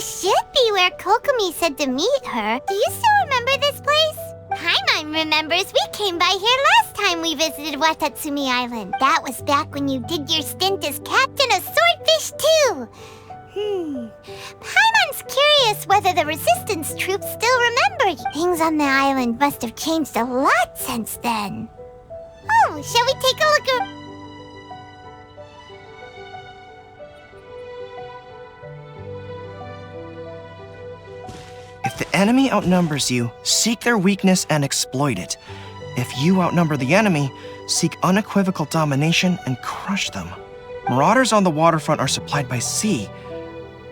This should be where Kokomi said to meet her. Do you still remember this place? Paimon remembers we came by here last time we visited Watatsumi Island. That was back when you did your stint as captain of Swordfish too. Paimon's curious whether the resistance troops still remember you. Things on the island must have changed a lot since then. Oh, shall we take a look at... If the enemy outnumbers you, seek their weakness and exploit it. If you outnumber the enemy, seek unequivocal domination and crush them. Marauders on the waterfront are supplied by sea.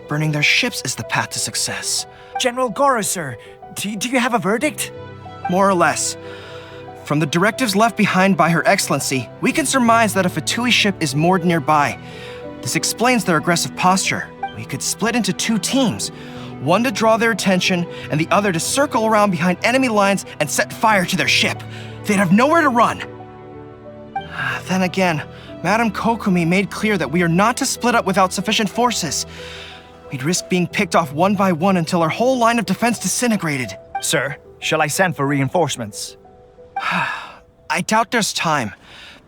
Burning their ships is the path to success. General Goro, sir, do you have a verdict? More or less. From the directives left behind by Her Excellency, we can surmise that a Fatui ship is moored nearby. This explains their aggressive posture. We could split into 2 teams. One to draw their attention, and the other to circle around behind enemy lines and set fire to their ship. They'd have nowhere to run. Then again, Madame Kokomi made clear that we are not to split up without sufficient forces. We'd risk being picked off one by one until our whole line of defense disintegrated. Sir, shall I send for reinforcements? I doubt there's time.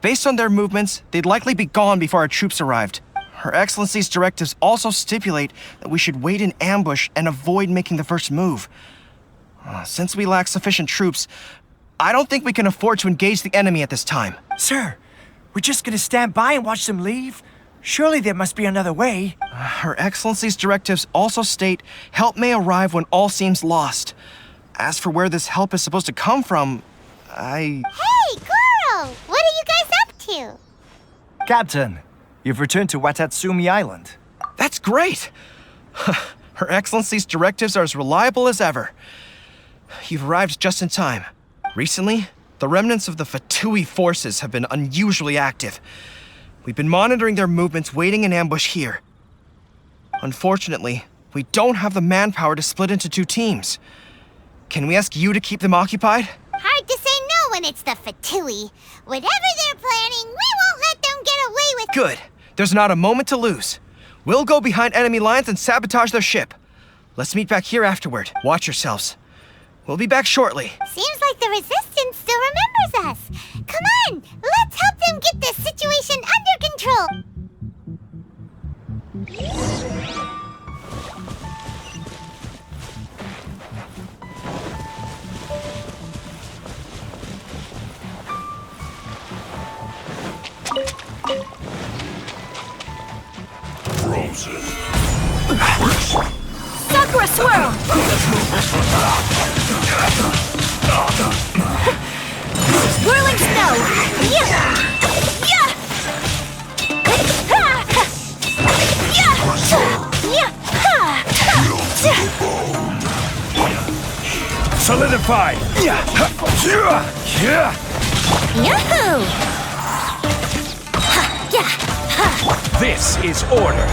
Based on their movements, they'd likely be gone before our troops arrived. Her Excellency's directives also stipulate that we should wait in ambush and avoid making the first move. Since we lack sufficient troops, I don't think we can afford to engage the enemy at this time. Sir, we're just gonna stand by and watch them leave? Surely there must be another way. Her Excellency's directives also state help may arrive when all seems lost. As for where this help is supposed to come from, Hey, Goro! What are you guys up to? Captain, you've returned to Watatsumi Island. That's great! Her Excellency's directives are as reliable as ever. You've arrived just in time. Recently, the remnants of the Fatui forces have been unusually active. We've been monitoring their movements, waiting in ambush here. Unfortunately, we don't have the manpower to split into 2 teams. Can we ask you to keep them occupied? Hard to say no when it's the Fatui. Whatever they're planning, we won't let them get away with... Good. There's not a moment to lose. We'll go behind enemy lines and sabotage their ship. Let's meet back here afterward. Watch yourselves. We'll be back shortly. Seems like the Resistance still remembers us. Come on, let's help them get this situation under control. Frozen. Sakura swirl! Whirling snow! Yeah! Yeah! Solidify! Yahoo! This is order.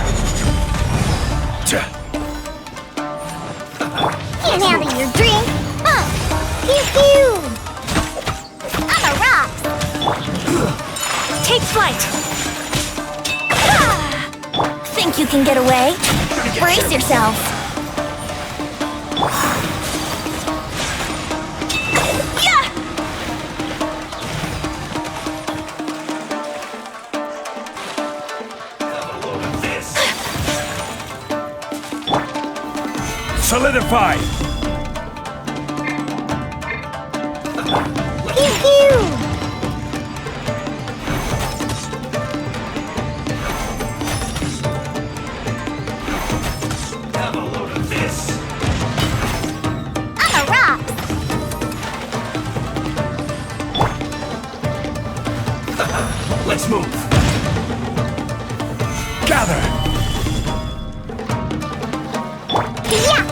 Get out of your drink. Pew pew. On the rocks. Take flight! Think you can get away? Brace yourself! Solidify! Pew pew. Have a load of this. On the rocks. Let's move. Gather! Yeah.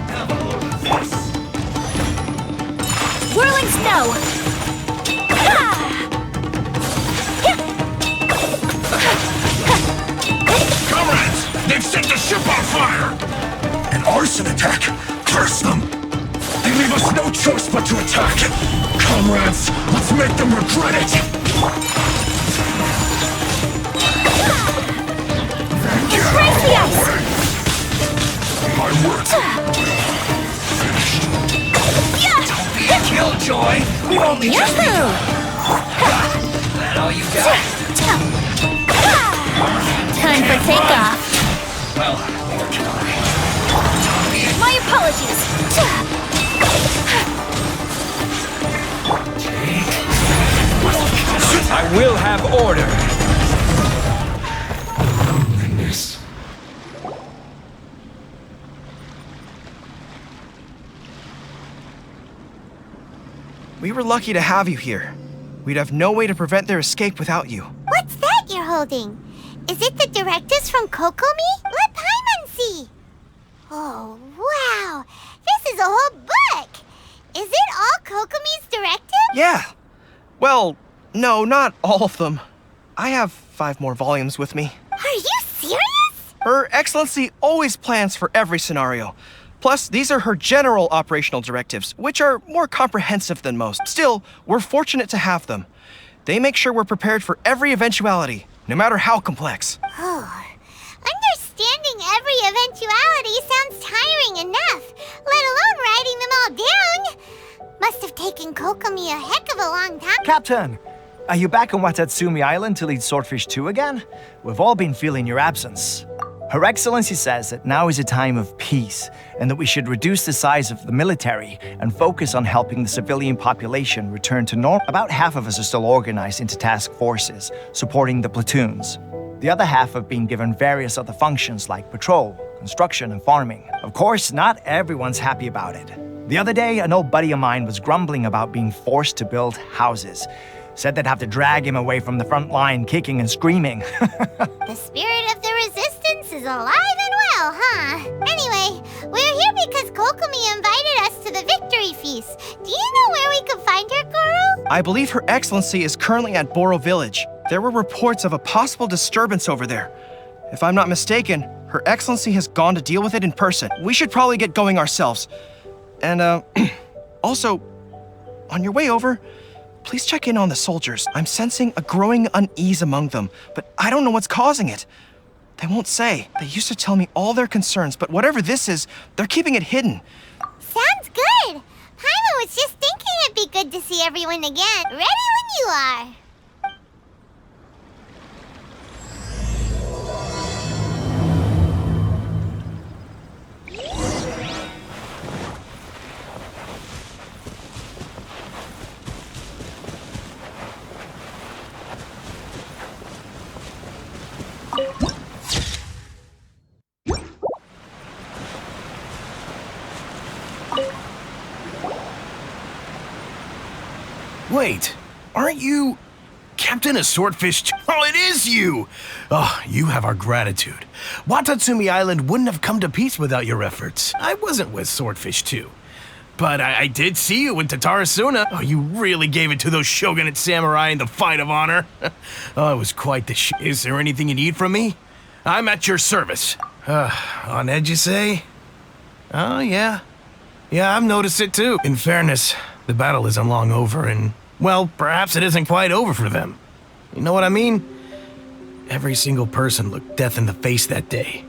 Have a load of this. Whirling snow! Comrades, they've set the ship on fire! An arson attack! Curse them! They leave us no choice but to attack! Comrades, let's make them regret it! Brace me up! only just begun. That all you got? Time for takeoff. Well, My apologies. I will have order. we were lucky to have you here. We'd have no way to prevent their escape without you. What's that you're holding? Is it the directives from Kokomi? Let Paimon see. Oh, wow. This is a whole book. Is it all Kokomi's directives? Yeah. Well, no, not all of them. I have 5 more volumes with me. Are you serious? Her Excellency always plans for every scenario. Plus, these are her general operational directives, which are more comprehensive than most. Still, we're fortunate to have them. They make sure we're prepared for every eventuality, no matter how complex. Oh, understanding every eventuality sounds tiring enough, let alone writing them all down. Must have taken Kokomi a heck of a long time. Captain, are you back on Watatsumi Island to lead Swordfish 2 again? We've all been feeling your absence. Her Excellency says that now is a time of peace, and that we should reduce the size of the military and focus on helping the civilian population return to normal. About half of us are still organized into task forces, supporting the platoons. The other half have been given various other functions like patrol, construction, and farming. Of course, not everyone's happy about it. The other day, an old buddy of mine was grumbling about being forced to build houses. Said they'd have to drag him away from the front line, kicking and screaming. The spirit of the resistance is alive and well, huh? Anyway, we're here because Kokomi invited us to the victory feast. Do you know where we could find her, Guru? I believe Her Excellency is currently at Boro Village. There were reports of a possible disturbance over there. If I'm not mistaken, Her Excellency has gone to deal with it in person. We should probably get going ourselves. And, also, on your way over, please check in on the soldiers. I'm sensing a growing unease among them, but I don't know what's causing it. They won't say. They used to tell me all their concerns, but whatever this is, they're keeping it hidden. Sounds good. Paimon was just thinking it'd be good to see everyone again. Ready when you are. Wait, aren't you Captain of Swordfish? Oh, it is you! Oh, you have our gratitude. Watatsumi Island wouldn't have come to peace without your efforts. I wasn't with Swordfish 2. But I did see you in Tatarasuna. Oh, you really gave it to those shogunate samurai in the fight of honor. Oh, it was quite the Is there anything you need from me? I'm at your service. On edge, you say? Oh, yeah. Yeah, I've noticed it too. In fairness, the battle isn't long over, and, well, perhaps it isn't quite over for them. You know what I mean? Every single person looked death in the face that day.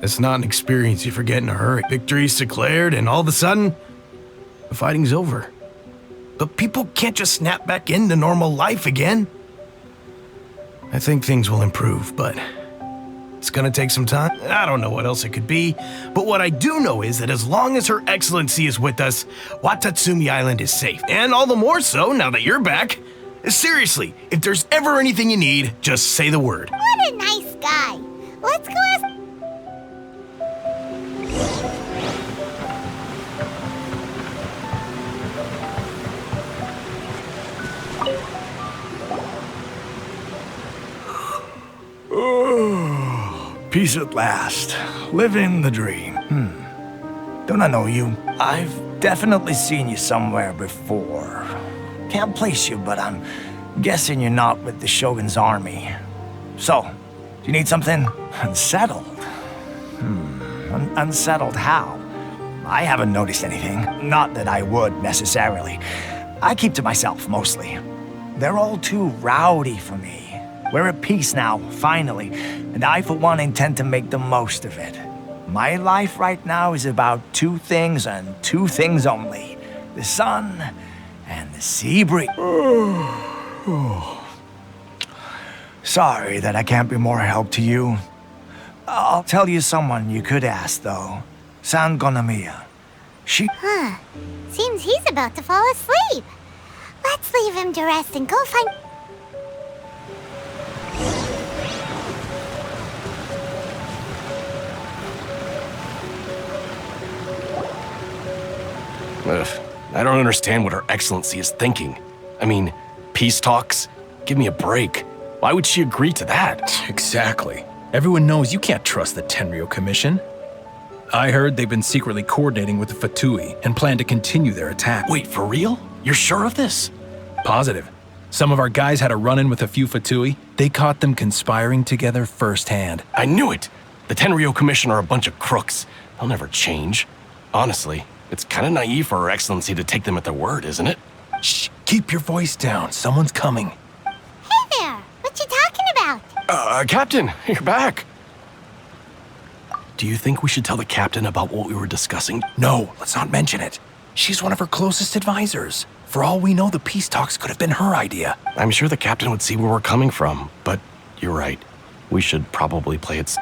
It's not an experience you forget in a hurry. Victory's declared, and all of a sudden, the fighting's over. But people can't just snap back into normal life again. I think things will improve, but it's gonna take some time. I don't know what else it could be, but what I do know is that as long as Her Excellency is with us, Watatsumi Island is safe. And all the more so now that you're back. Seriously, if there's ever anything you need, just say the word. What a nice guy. Let's go ask... Peace at last. Living the dream. Don't I know you? I've definitely seen you somewhere before. Can't place you, but I'm guessing you're not with the Shogun's army. So, do you need something? Unsettled? Unsettled how? I haven't noticed anything. Not that I would, necessarily. I keep to myself, mostly. They're all too rowdy for me. We're at peace now, finally, and I, for one, intend to make the most of it. My life right now is about 2 things and 2 things only. The sun and sea breeze. Sorry that I can't be more help to you. I'll tell you someone you could ask, though. Sangonomiya. She... Seems he's about to fall asleep. Let's leave him to rest and go find... Ugh, I don't understand what Her Excellency is thinking. I mean, peace talks? Give me a break. Why would she agree to that? Exactly. Everyone knows you can't trust the Tenryou Commission. I heard they've been secretly coordinating with the Fatui and plan to continue their attack. Wait, for real? You're sure of this? Positive. Some of our guys had a run-in with a few Fatui. They caught them conspiring together firsthand. I knew it! The Tenryou Commission are a bunch of crooks. They'll never change. Honestly, it's kind of naive for Her Excellency to take them at their word, isn't it? Shh, keep your voice down. Someone's coming. Hey there! What you talking about? Captain, you're back. Do you think we should tell the captain about what we were discussing? No, let's not mention it. She's one of her closest advisors. For all we know, the peace talks could have been her idea. I'm sure the captain would see where we're coming from, but you're right. We should probably play it...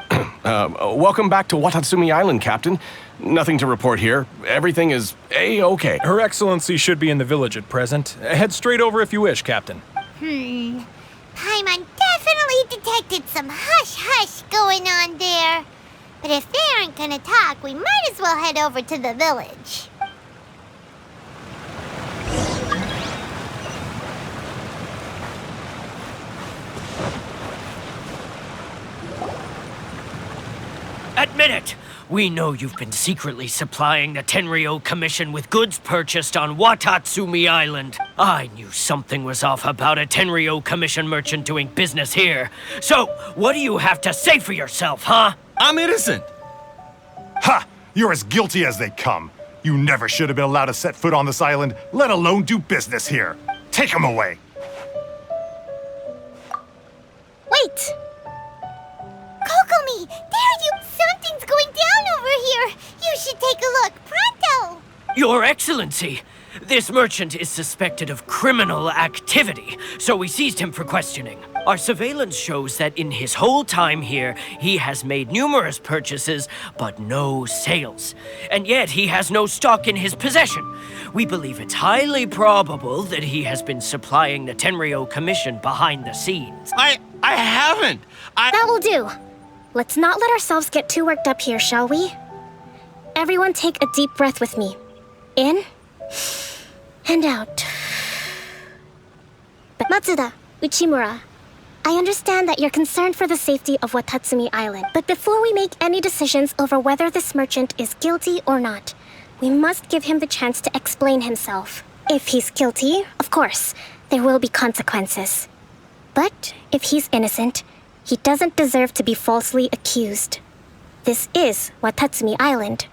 welcome back to Watatsumi Island, Captain. Nothing to report here. Everything is A-okay. Her Excellency should be in the village at present. Head straight over if you wish, Captain. Paimon definitely detected some hush-hush going on there. But if they aren't gonna talk, we might as well head over to the village. Admit it! We know you've been secretly supplying the Tenryou Commission with goods purchased on Watatsumi Island. I knew something was off about a Tenryou Commission merchant doing business here. So, what do you have to say for yourself, huh? I'm innocent! Ha! You're as guilty as they come. You never should have been allowed to set foot on this island, let alone do business here. Take him away! Wait! Kokomi! There you... Something's going down over here! You should take a look, pronto! Your Excellency! This merchant is suspected of criminal activity, so we seized him for questioning. Our surveillance shows that in his whole time here, he has made numerous purchases, but no sales. And yet he has no stock in his possession. We believe it's highly probable that he has been supplying the Tenryou Commission behind the scenes. I haven't! That will do. Let's not let ourselves get too worked up here, shall we? Everyone take a deep breath with me. In and out. But Matsuda, Uchimura, I understand that you're concerned for the safety of Watatsumi Island. But before we make any decisions over whether this merchant is guilty or not, we must give him the chance to explain himself. If he's guilty, of course, there will be consequences. But if he's innocent, he doesn't deserve to be falsely accused. This is Watatsumi Island.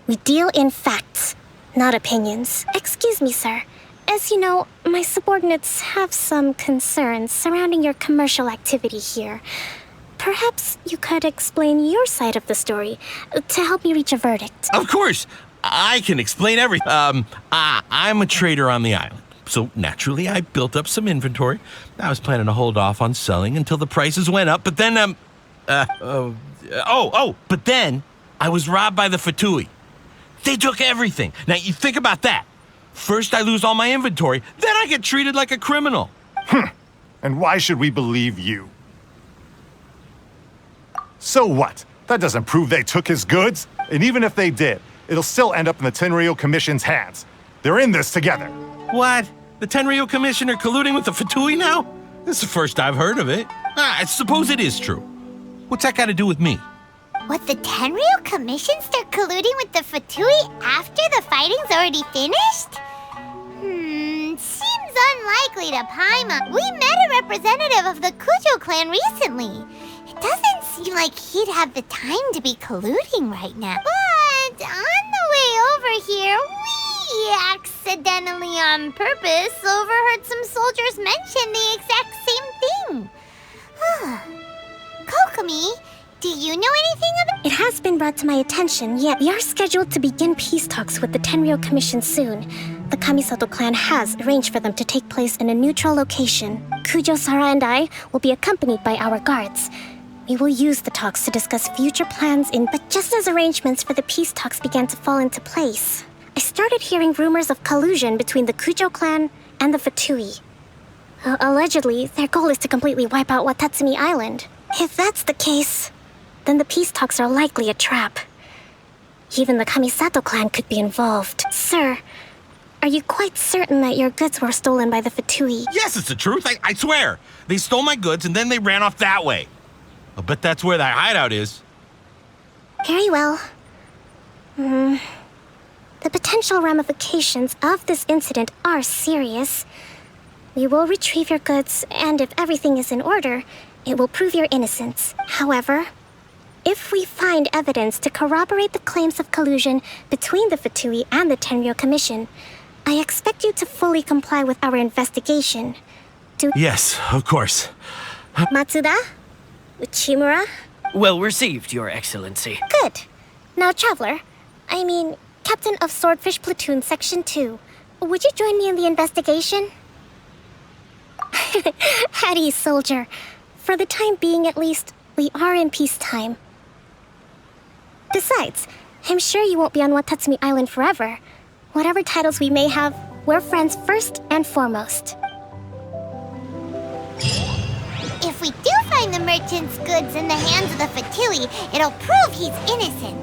We deal in facts, not opinions. Excuse me, sir. As you know, my subordinates have some concerns surrounding your commercial activity here. Perhaps you could explain your side of the story to help me reach a verdict. Of course! I can explain everything. I'm a trader on the island. So naturally, I built up some inventory. I was planning to hold off on selling until the prices went up, but then, but then I was robbed by the Fatui. They took everything. Now, you think about that. First, I lose all my inventory, then I get treated like a criminal. And why should we believe you? So what? That doesn't prove they took his goods. And even if they did, it'll still end up in the Tenryou Commission's hands. They're in this together. What? The Tenryou Commission are colluding with the Fatui now? This is the first I've heard of it. I suppose it is true. What's that got to do with me? What, the Tenryou Commission start colluding with the Fatui after the fighting's already finished? Seems unlikely to Paimon. We met a representative of the Kujo clan recently. It doesn't seem like he'd have the time to be colluding right now. But on the way over here, we accidentally on purpose overheard some soldiers mention the exact same thing. Kokomi, do you know anything about... It has been brought to my attention, yet we are scheduled to begin peace talks with the Tenryou Commission soon. The Kamisato clan has arranged for them to take place in a neutral location. Kujo, Sara, and I will be accompanied by our guards. We will use the talks to discuss future plans but just as arrangements for the peace talks began to fall into place, I started hearing rumors of collusion between the Kujo clan and the Fatui. Allegedly, their goal is to completely wipe out Watatsumi Island. If that's the case, then the peace talks are likely a trap. Even the Kamisato clan could be involved. Sir, are you quite certain that your goods were stolen by the Fatui? Yes, it's the truth. I swear. They stole my goods and then they ran off that way. I'll bet that's where that hideout is. Very well. The potential ramifications of this incident are serious. We will retrieve your goods, and if everything is in order, it will prove your innocence. However, if we find evidence to corroborate the claims of collusion between the Fatui and the Tenryo Commission, I expect you to fully comply with our investigation. Yes, of course. Matsuda? Uchimura? Well received, Your Excellency. Good. Now, Traveler, Captain of Swordfish Platoon Section 2, would you join me in the investigation? At ease, soldier. For the time being, at least, we are in peacetime. Besides, I'm sure you won't be on Watatsumi Island forever. Whatever titles we may have, we're friends first and foremost. If we do find the merchant's goods in the hands of the Fatui, it'll prove he's innocent.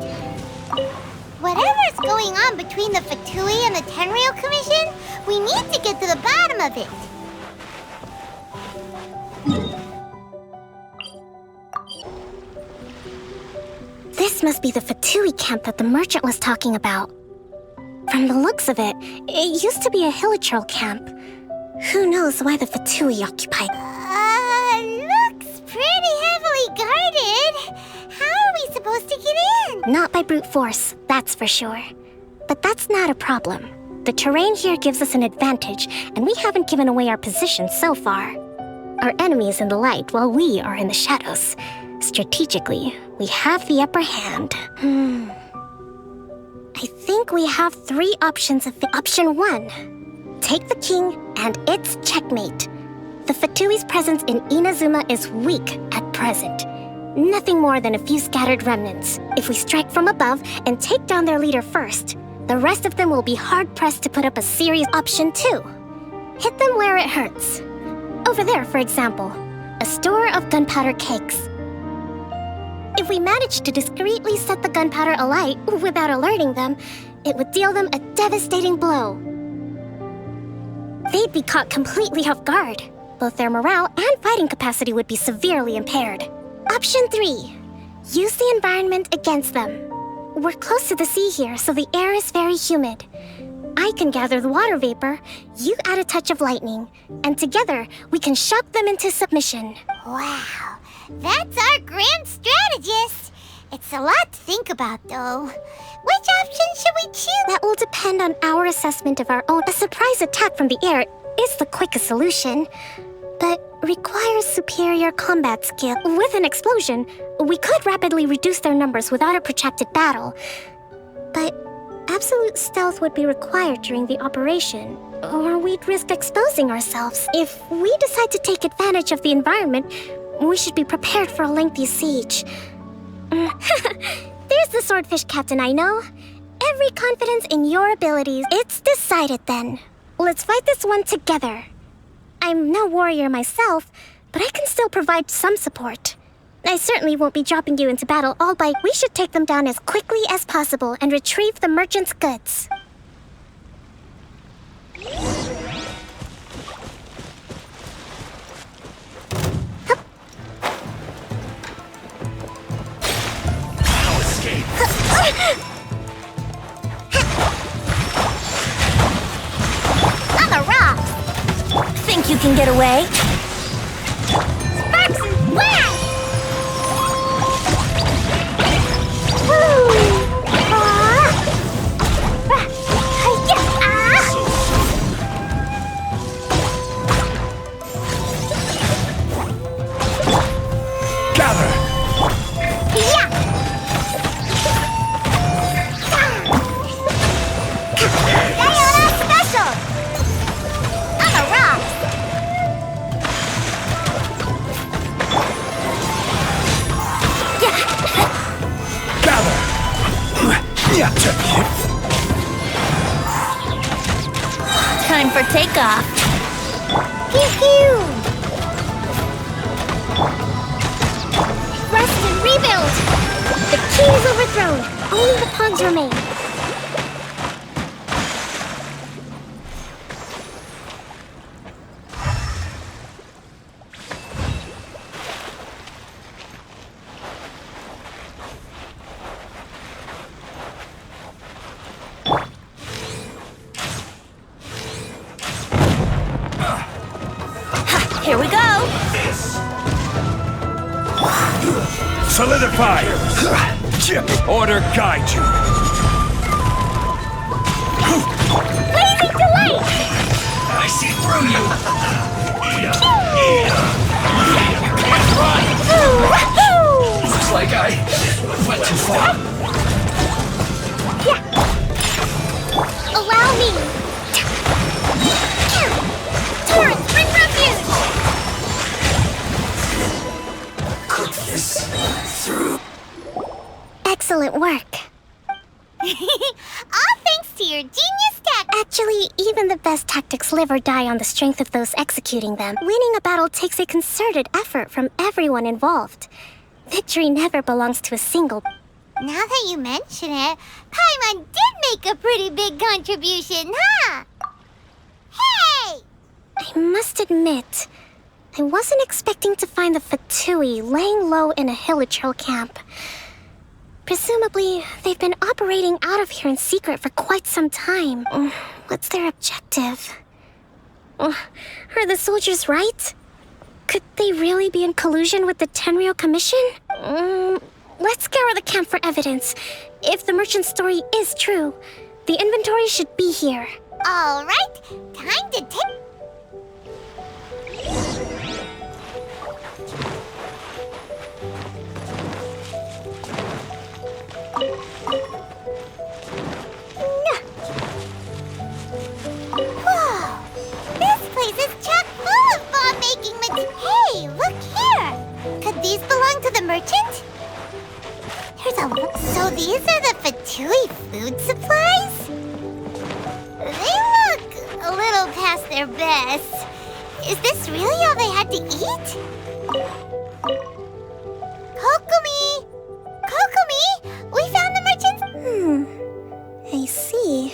Whatever's going on between the Fatui and the Tenryo Commission, we need to get to the bottom of it. This must be the Fatui camp that the merchant was talking about. From the looks of it, it used to be a hilichurl camp. Who knows why the Fatui occupied? Looks pretty heavily guarded. How are we supposed to get in? Not by brute force, that's for sure. But that's not a problem. The terrain here gives us an advantage, and we haven't given away our position so far. Our enemy is in the light, while we are in the shadows. Strategically, we have the upper hand. I think we have three options of Option 1. Take the king, and it's checkmate. The Fatui's presence in Inazuma is weak at present. Nothing more than a few scattered remnants. If we strike from above and take down their leader first, the rest of them will be hard-pressed to put up a serious Option 2. Hit them where it hurts. Over there, for example, a store of gunpowder cakes. If we manage to discreetly set the gunpowder alight without alerting them, it would deal them a devastating blow. They'd be caught completely off guard. Both their morale and fighting capacity would be severely impaired. Option 3. Use the environment against them. We're close to the sea here, so the air is very humid. I can gather the water vapor, you add a touch of lightning, and together we can shock them into submission. Wow, that's our grand strategist. It's a lot to think about, though. Which option should we choose? That will depend on our assessment of our own. A surprise attack from the air is the quickest solution, but requires superior combat skill. With an explosion, we could rapidly reduce their numbers without a protracted battle. But absolute stealth would be required during the operation, or we'd risk exposing ourselves. If we decide to take advantage of the environment, we should be prepared for a lengthy siege. There's the swordfish captain I know. Every confidence in your abilities. It's decided then. Let's fight this one together. I'm no warrior myself, but I can still provide some support. I certainly won't be dropping you into battle all by... We should take them down as quickly as possible and retrieve the merchant's goods. I'll escape. On the rocks! Think you can get away? Sparks and whack! Special! Time for takeoff. Pew pew! Rest and rebuild! The key is overthrown. Only the pawns remain. Here we go! Solidify! Order guide you! Blazing delight! I see through you! Looks like I went too far. Allow me! Torrent, bring refuge! Cook this through. Excellent work. All thanks to your genius tactics. Actually, even the best tactics live or die on the strength of those executing them. Winning a battle takes a concerted effort from everyone involved. Victory never belongs to a single. Now that you mention it, Paimon did make a pretty big contribution, huh? Hey! I must admit, I wasn't expecting to find the Fatui laying low in a Hilichurl camp. Presumably, they've been operating out of here in secret for quite some time. What's their objective? Are the soldiers right? Could they really be in collusion with the Tenryou Commission? Let's scour the camp for evidence. If the merchant's story is true, the inventory should be here. All right, time to take... Whoa! This place is chock full of bomb-making materials. Hey, look here! Could these belong to the merchant? There's a... So these are the Fatui food supplies? They look a little past their best. Is this really all they had to eat? Kokomi! Kokomi! We found the merchant's... I see.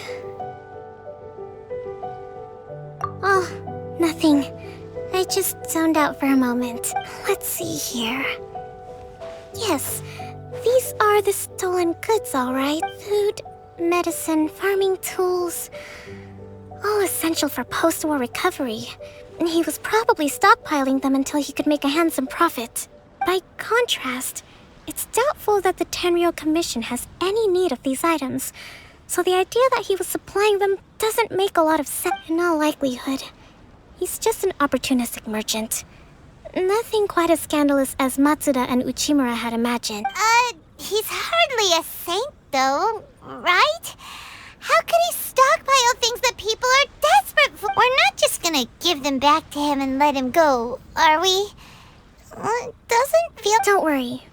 Oh, nothing. I just zoned out for a moment. Let's see here. Yes, these are the stolen goods, all right. Food, medicine, farming tools. All essential for post-war recovery. And he was probably stockpiling them until he could make a handsome profit. By contrast, it's doubtful that the Tenryou Commission has any need of these items, so the idea that he was supplying them doesn't make a lot of sense. In all likelihood, he's just an opportunistic merchant. Nothing quite as scandalous as Matsuda and Uchimura had imagined. He's hardly a saint, though, right? How could he stockpile things that people are desperate for? We're not just gonna give them back to him and let him go, are we? Doesn't feel... Don't worry.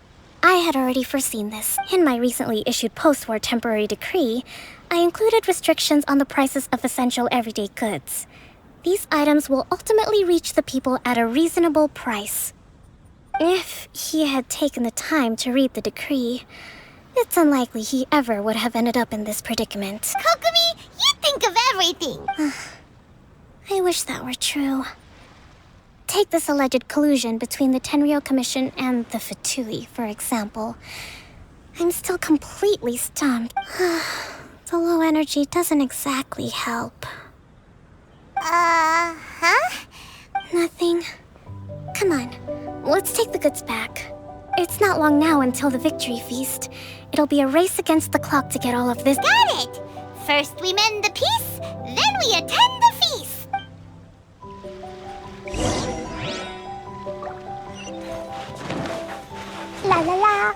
I had already foreseen this. In my recently issued post-war temporary decree, I included restrictions on the prices of essential everyday goods. These items will ultimately reach the people at a reasonable price. If he had taken the time to read the decree, it's unlikely he ever would have ended up in this predicament. Kokomi, you think of everything! I wish that were true. Take this alleged collusion between the Tenryou Commission and the Fatui, for example. I'm still completely stumped. The low energy doesn't exactly help. Huh? Nothing. Come on, let's take the goods back. It's not long now until the victory feast. It'll be a race against the clock to get all of this. Got it! First we mend the peace, then we attend the feast! La la la!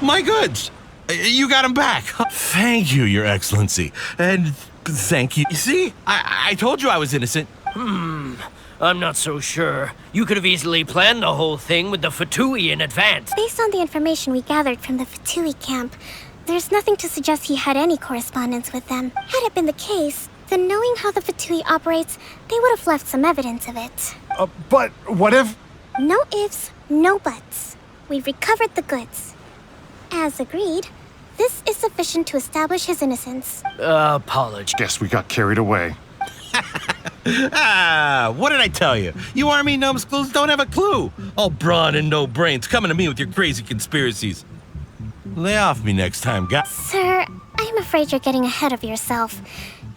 my goods. You got them back. Thank you, Your Excellency. And thank you. See, I told you I was innocent. I'm not so sure. You could have easily planned the whole thing with the Fatui in advance. Based on the information we gathered from the Fatui camp, there's nothing to suggest he had any correspondence with them. Had it been the case, then knowing how the Fatui operates, they would have left some evidence of it. But what if... No ifs, no buts. We've recovered the goods. As agreed, this is sufficient to establish his innocence. Apology. Guess we got carried away. What did I tell you? You army numbskulls don't have a clue. All brawn and no brains coming to me with your crazy conspiracies. Lay off me next time, guys. Sir, I'm afraid you're getting ahead of yourself.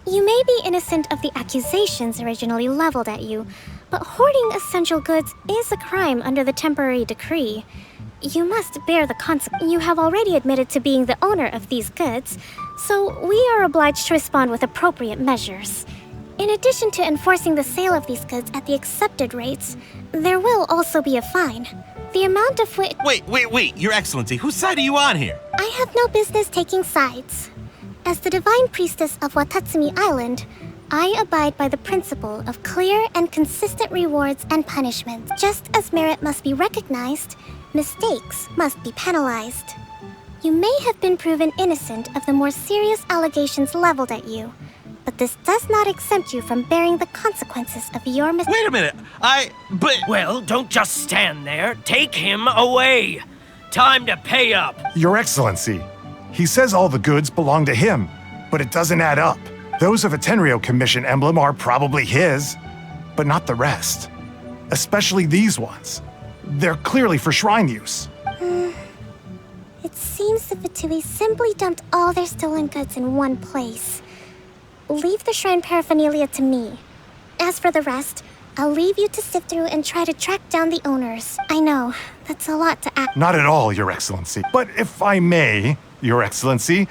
You may be innocent of the accusations originally leveled at you, but hoarding essential goods is a crime under the temporary decree. You must bear the consequences. You have already admitted to being the owner of these goods, so we are obliged to respond with appropriate measures. In addition to enforcing the sale of these goods at the accepted rates, there will also be a fine. The amount of which... Wait, Your Excellency, whose side are you on here? I have no business taking sides. As the divine priestess of Watatsumi Island, I abide by the principle of clear and consistent rewards and punishments. Just as merit must be recognized, mistakes must be penalized. You may have been proven innocent of the more serious allegations leveled at you, but this does not exempt you from bearing the consequences of your mistakes. Wait a minute, Well, don't just stand there. Take him away. Time to pay up. Your Excellency, he says all the goods belong to him, but it doesn't add up. Those of a Tenryo Commission emblem are probably his, but not the rest. Especially these ones. They're clearly for shrine use. It seems the Fatui simply dumped all their stolen goods in one place. Leave the shrine paraphernalia to me. As for the rest, I'll leave you to sift through and try to track down the owners. I know, that's a lot to ask. Not at all, Your Excellency. But if I may, Your Excellency,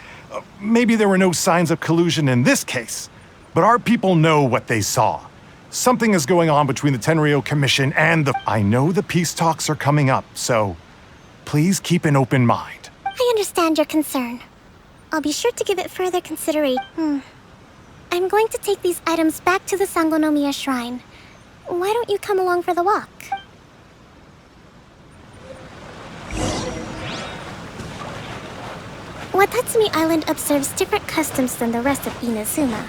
maybe there were no signs of collusion in this case, but our people know what they saw. Something is going on between the Tenryo Commission and the... I know the peace talks are coming up, so please keep an open mind. I understand your concern. I'll be sure to give it further consideration. I'm going to take these items back to the Sangonomiya Shrine. Why don't you come along for the walk? Watatsumi Island observes different customs than the rest of Inazuma.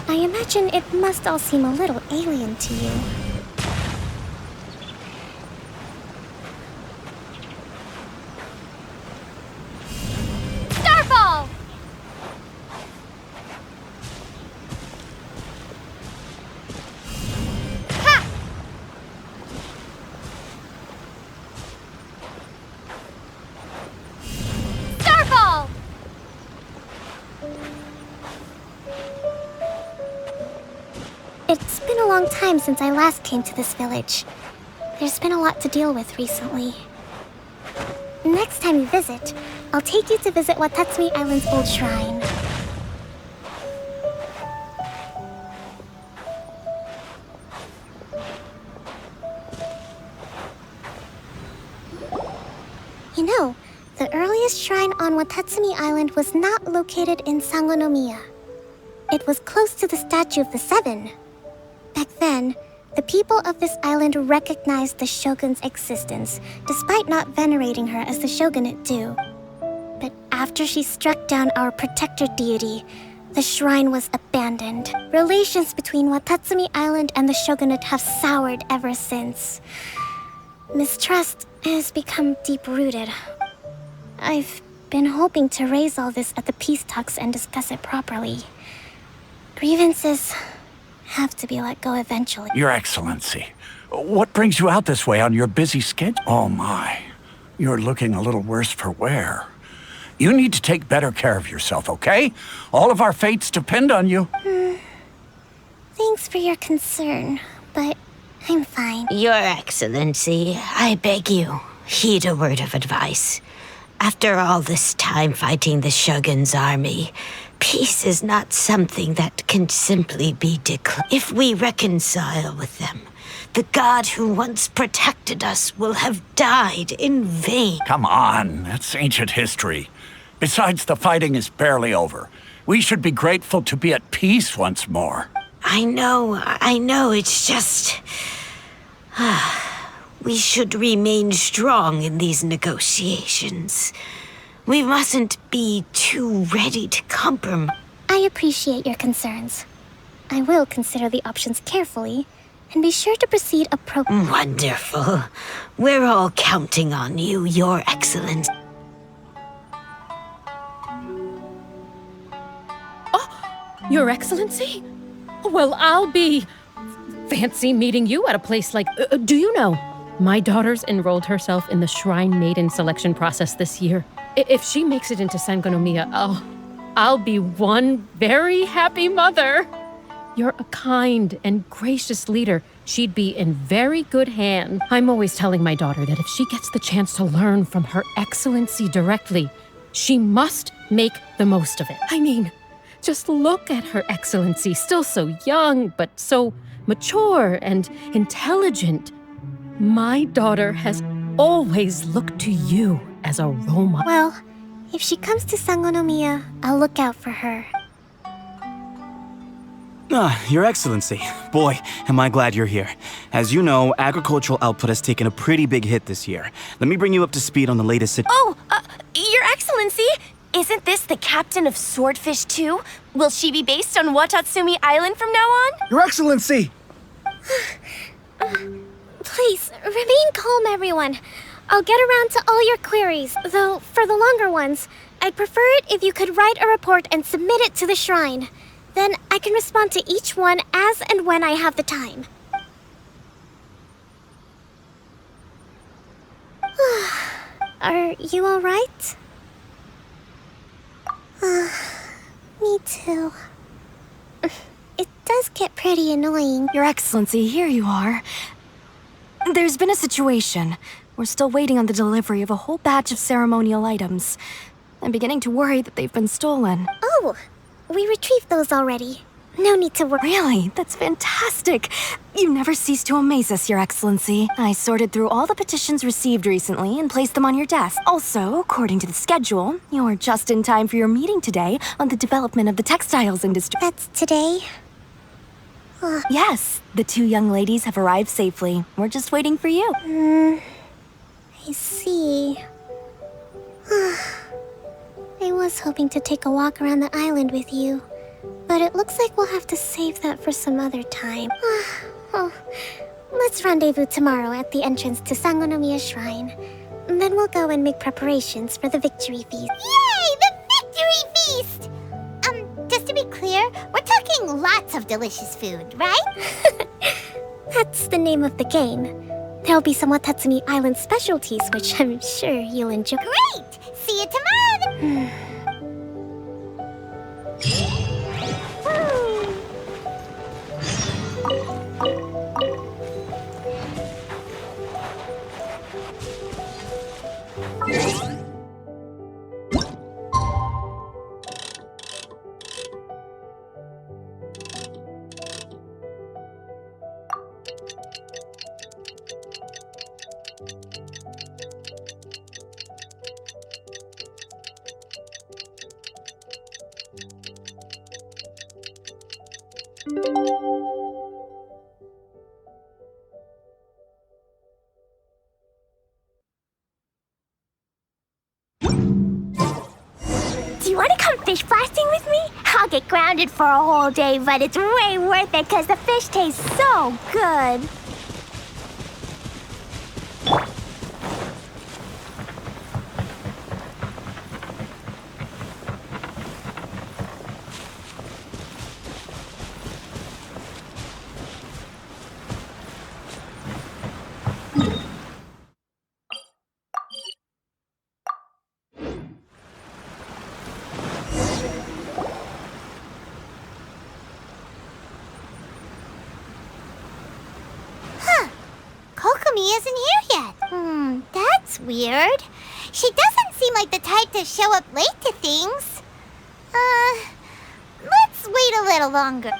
I imagine it must all seem a little alien to you. Starfall! Ha! Starfall! It's been a long time since I last came to this village. There's been a lot to deal with recently. Next time you visit, I'll take you to visit Watatsumi Island's old shrine. You know, the earliest shrine on Watatsumi Island was not located in Sangonomiya. It was close to the statue of the Seven. Back then, the people of this island recognized the shogun's existence, despite not venerating her as the shogunate do. But after she struck down our protector deity, the shrine was abandoned. Relations between Watatsumi Island and the shogunate have soured ever since. Mistrust has become deep-rooted. I've been hoping to raise all this at the peace talks and discuss it properly. Grievances have to be let go eventually. Your Excellency, what brings you out this way on your busy schedule? Oh my, you're looking a little worse for wear. You need to take better care of yourself, okay? All of our fates depend on you. Thanks for your concern, but I'm fine. Your Excellency, I beg you, heed a word of advice. After all this time fighting the Shogun's army, peace is not something that can simply be declared. If we reconcile with them, The god who once protected us will have died in vain. Come on, that's ancient history. Besides, the fighting is barely over. We should be grateful to be at peace once more. I know, it's just... We should remain strong in these negotiations. We mustn't be too ready to compromise. I appreciate your concerns. I will consider the options carefully and be sure to proceed appropriately. Wonderful. We're all counting on you, Your Excellency. Your Excellency? Well, I'll be... fancy meeting you at a place like... do you know? My daughter's enrolled herself in the Shrine Maiden selection process this year. If she makes it into Sangonomiya, I'll be one very happy mother. You're a kind and gracious leader. She'd be in very good hands. I'm always telling my daughter that if she gets the chance to learn from Her Excellency directly, she must make the most of it. I mean, just look at Her Excellency, still so young, but so mature and intelligent. My daughter has always looked to you as a role model. Well, if she comes to Sangonomiya, I'll look out for her. Your Excellency. Boy, am I glad you're here. As you know, agricultural output has taken a pretty big hit this year. Let me bring you up to speed on the latest... Your Excellency! Isn't this the captain of Swordfish 2? Will she be based on Watatsumi Island from now on? Your Excellency! Please, remain calm, everyone. I'll get around to all your queries, though for the longer ones, I'd prefer it if you could write a report and submit it to the shrine. Then I can respond to each one as and when I have the time. Are you all right? Me too. It does get pretty annoying. Your Excellency, here you are. There's been a situation. We're still waiting on the delivery of a whole batch of ceremonial items. I'm beginning to worry that they've been stolen. Oh, we retrieved those already. No need to worry. Really? That's fantastic. You never cease to amaze us, Your Excellency. I sorted through all the petitions received recently and placed them on your desk. Also, according to the schedule, you're just in time for your meeting today on the development of the textiles industry. That's today? Yes, the two young ladies have arrived safely. We're just waiting for you. I see. I was hoping to take a walk around the island with you, but it looks like we'll have to save that for some other time. Let's rendezvous tomorrow at the entrance to Sangonomiya Shrine. Then we'll go and make preparations for the victory feast. Yay! The victory feast! Just to be clear, we're talking lots of delicious food, right? That's the name of the game. There'll be some Watatsumi Island specialties, which I'm sure you'll enjoy. Great! See you tomorrow! Do you want to come fish blasting with me? I'll get grounded for a whole day, but it's way worth it because the fish taste so good. Kokomi isn't here yet. That's weird. She doesn't seem like the type to show up late to things. Let's wait a little longer.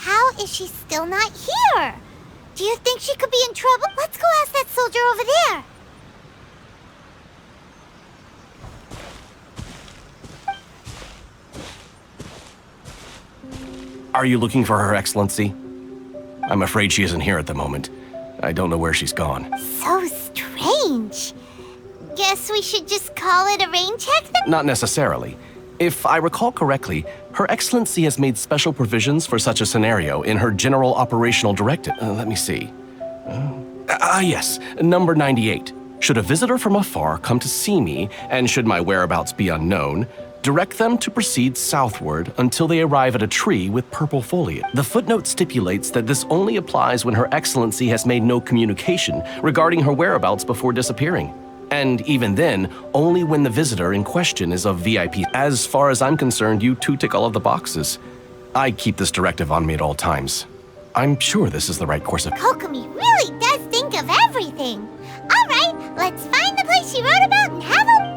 How is she still not here? Do you think she could be in trouble? Let's go ask that soldier over there. Are you looking for Her Excellency? I'm afraid she isn't here at the moment. I don't know where she's gone. So strange. Guess we should just call it a rain check then? Not necessarily. If I recall correctly, Her Excellency has made special provisions for such a scenario in her General Operational Directive. Let me see. Yes, number 98. Should a visitor from afar come to see me, and should my whereabouts be unknown, direct them to proceed southward until they arrive at a tree with purple foliage. The footnote stipulates that this only applies when Her Excellency has made no communication regarding her whereabouts before disappearing. And even then, only when the visitor in question is of VIP. As far as I'm concerned, you two tick all of the boxes. I keep this directive on me at all times. I'm sure this is the right course of— Kokomi really does think of everything. All right, let's find the place she wrote about and have a...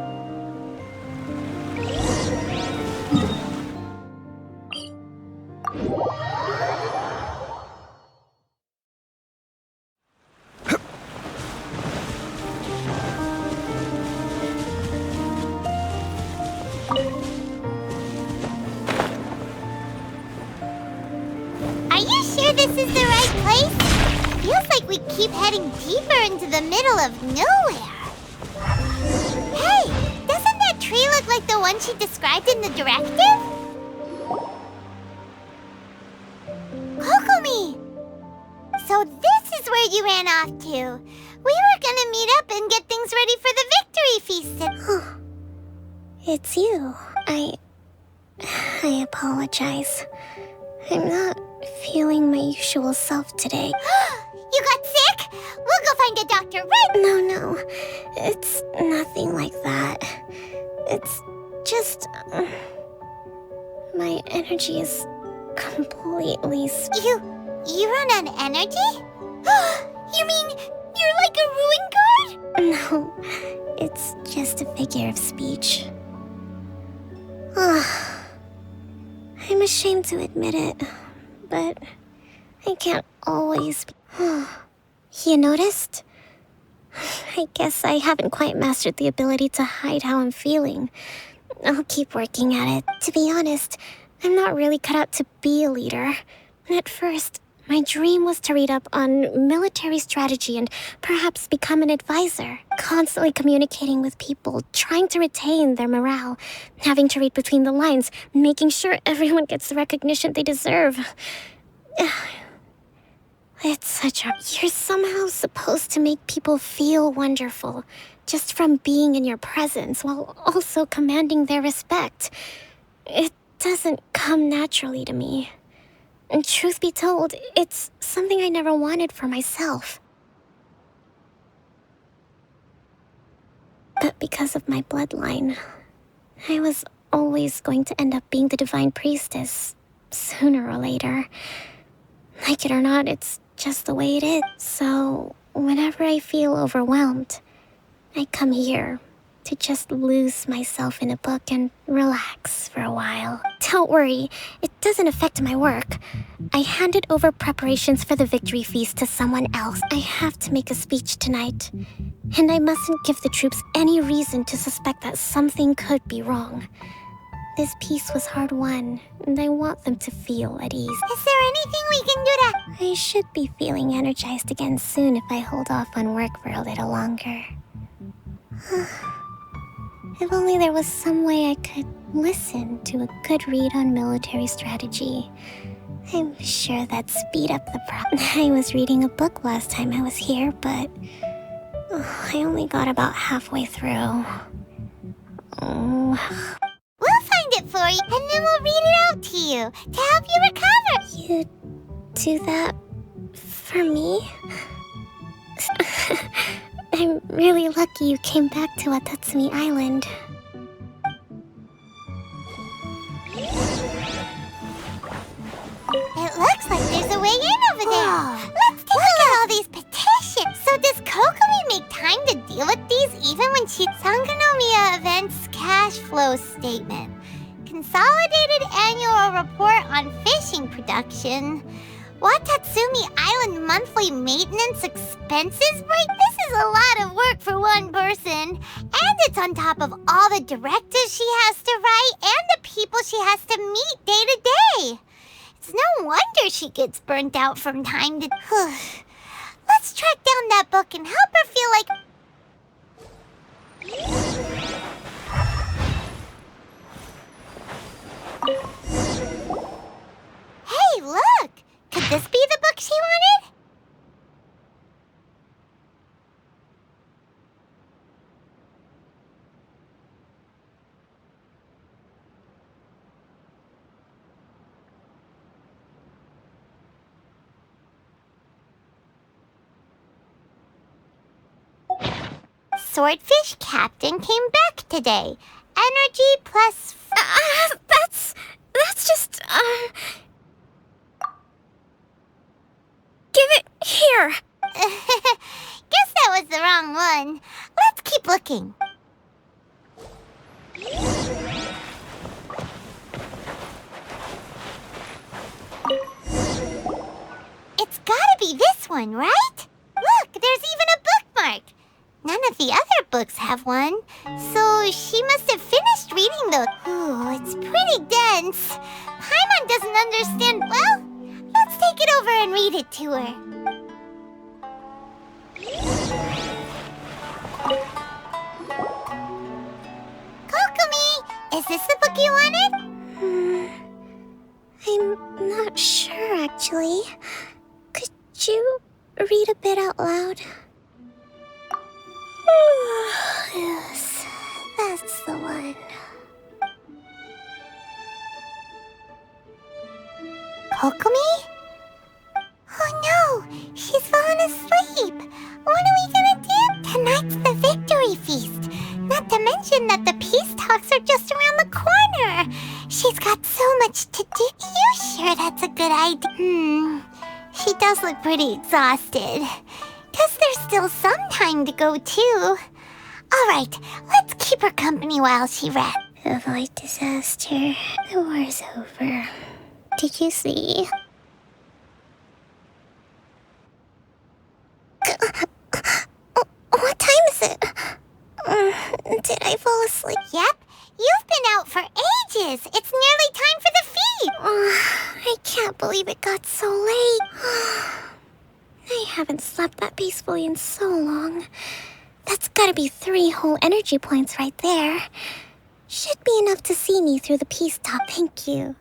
Are you sure this is the right place? Feels like we keep heading deeper into the middle of nowhere. Hey, doesn't that tree look like the one she described in the directive? Kokomi! So this is where you ran off to. We were gonna meet up and get things ready for the victory feast. It's you. I apologize. I'm not feeling my usual self today. You got sick? We'll go find a doctor right— No. It's nothing like that. It's just... my energy is completely... You run on energy? You mean you're like a ruin guard? No, it's just a figure of speech. I'm ashamed to admit it, but I can't always be... You noticed? I guess I haven't quite mastered the ability to hide how I'm feeling. I'll keep working at it. To be honest, I'm not really cut out to be a leader. At first, my dream was to read up on military strategy and perhaps become an advisor. Constantly communicating with people, trying to retain their morale, having to read between the lines, making sure everyone gets the recognition they deserve. It's such a... You're somehow supposed to make people feel wonderful, just from being in your presence, while also commanding their respect. It doesn't come naturally to me. And truth be told, it's something I never wanted for myself. But because of my bloodline, I was always going to end up being the divine priestess, sooner or later. Like it or not, it's just the way it is. So, whenever I feel overwhelmed, I come here to just lose myself in a book and relax for a while. Don't worry, it doesn't affect my work. I handed over preparations for the victory feast to someone else. I have to make a speech tonight, and I mustn't give the troops any reason to suspect that something could be wrong. This peace was hard won, and I want them to feel at ease. Is there anything we can do to... I should be feeling energized again soon if I hold off on work for a little longer. If only there was some way I could listen to a good read on military strategy. I'm sure that'd speed up the process. I was reading a book last time I was here, but I only got about halfway through. We'll find it for you, and then we'll read it out to you, to help you recover. You do that for me? I'm really lucky you came back to Watatsumi Island. It looks like there's a way in over there. Let's take a look at all these petitions. So does Kokomi make time to deal with these even when she... Sangonomiya Events Cash Flow Statement. Consolidated Annual Report on Fishing Production introduction. Watatsumi Island monthly maintenance expenses break? This is a lot of work for one person. And it's on top of all the directives she has to write and the people she has to meet day to day. It's no wonder she gets burnt out from time to... Let's track down that book and help her feel like... Hey, look! Could this be the book she wanted? Swordfish Captain came back today. Energy plus... That's just, Give it here! Guess that was the wrong one. Let's keep looking. It's gotta be this one, right? Look, there's even a bookmark. None of the other books have one, so she must have finished reading the... Ooh, it's pretty dense. Paimon doesn't understand... Well, let's take it over and read it to her. Kokomi, is this the book you wanted? I'm not sure, actually. Could you read a bit out loud? Yes, that's the one. Kokomi? Oh no, she's fallen asleep. What are we gonna do? Tonight's the victory feast. Not to mention that the peace talks are just around the corner. She's got so much to do. You sure that's a good idea? She does look pretty exhausted. Guess there's still some time to go, too. All right, let's keep her company while she rests. Avoid disaster. The war's over. Did you see? What time is it? Did I fall asleep? Yep, you've been out for ages. It's nearly time for the feast. I can't believe it got so late. I haven't slept that peacefully in so long. That's gotta be 3 whole energy points right there. Should be enough to see me through the peace talk, thank you.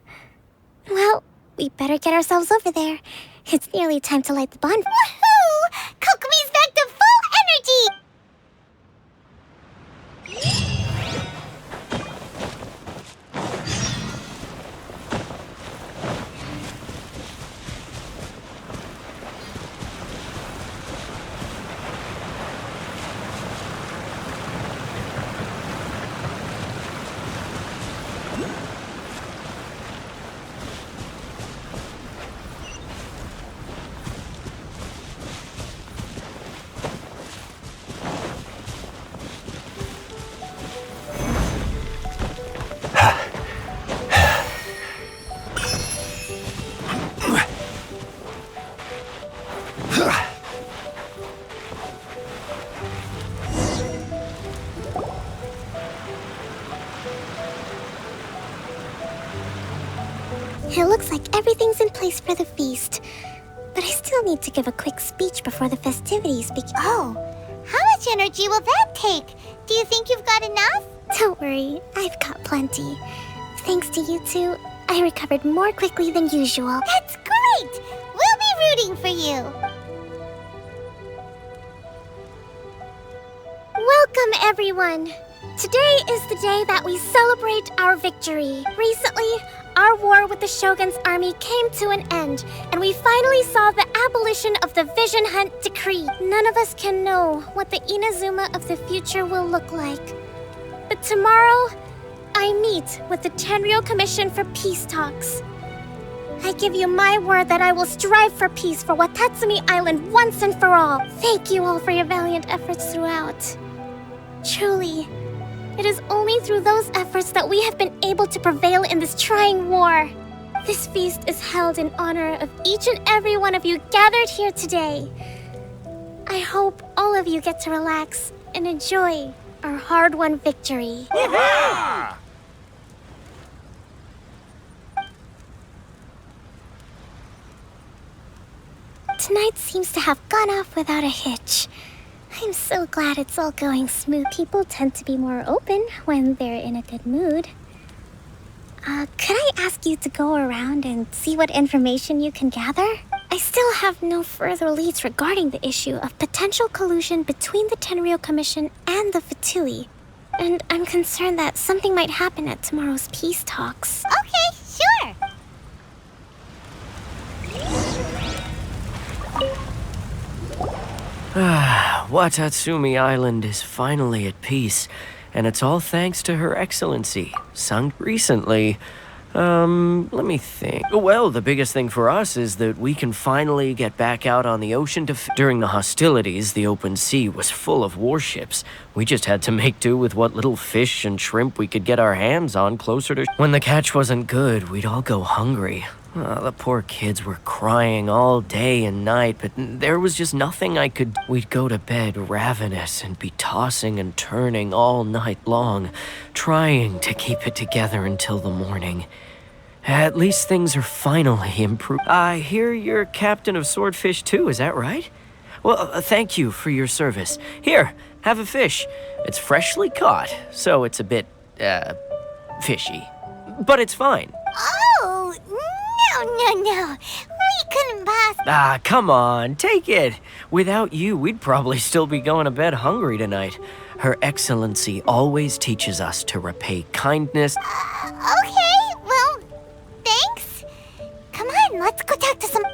Well, we better get ourselves over there. It's nearly time to light the bonfire. Woohoo! Kokomi's back to full energy! It looks like everything's in place for the feast. But I still need to give a quick speech before the festivities begin. Oh, how much energy will that take? Do you think you've got enough? Don't worry, I've got plenty. Thanks to you two, I recovered more quickly than usual. That's great! We'll be rooting for you. Welcome, everyone! Today is the day that we celebrate our victory. Recently, our war with the Shogun's army came to an end, and we finally saw the abolition of the Vision Hunt Decree. None of us can know what the Inazuma of the future will look like. But tomorrow, I meet with the Tenryou Commission for peace talks. I give you my word that I will strive for peace for Watatsumi Island once and for all. Thank you all for your valiant efforts throughout. Truly, it is only through those efforts that we have been able to prevail in this trying war. This feast is held in honor of each and every one of you gathered here today. I hope all of you get to relax and enjoy our hard-won victory. Tonight seems to have gone off without a hitch. I'm so glad it's all going smooth. People tend to be more open when they're in a good mood. Could I ask you to go around and see what information you can gather? I still have no further leads regarding the issue of potential collusion between the Tenryou Commission and the Fatui. And I'm concerned that something might happen at tomorrow's peace talks. Okay, sure. Watatsumi Island is finally at peace, and it's all thanks to Her Excellency, recently. Let me think. Well, the biggest thing for us is that we can finally get back out on the ocean to during the hostilities, the open sea was full of warships. We just had to make do with what little fish and shrimp we could get our hands on closer to... When the catch wasn't good, we'd all go hungry. The poor kids were crying all day and night, but there was just nothing I could... We'd go to bed ravenous and be tossing and turning all night long, trying to keep it together until the morning. At least things are finally improved. I hear you're captain of Swordfish too, is that right? Well, thank you for your service. Here, have a fish. It's freshly caught, so it's a bit, fishy. But it's fine. Oh, no. We couldn't possibly... Come on, take it. Without you, we'd probably still be going to bed hungry tonight. Her Excellency always teaches us to repay kindness. Okay, well, thanks. Come on, let's go talk to some...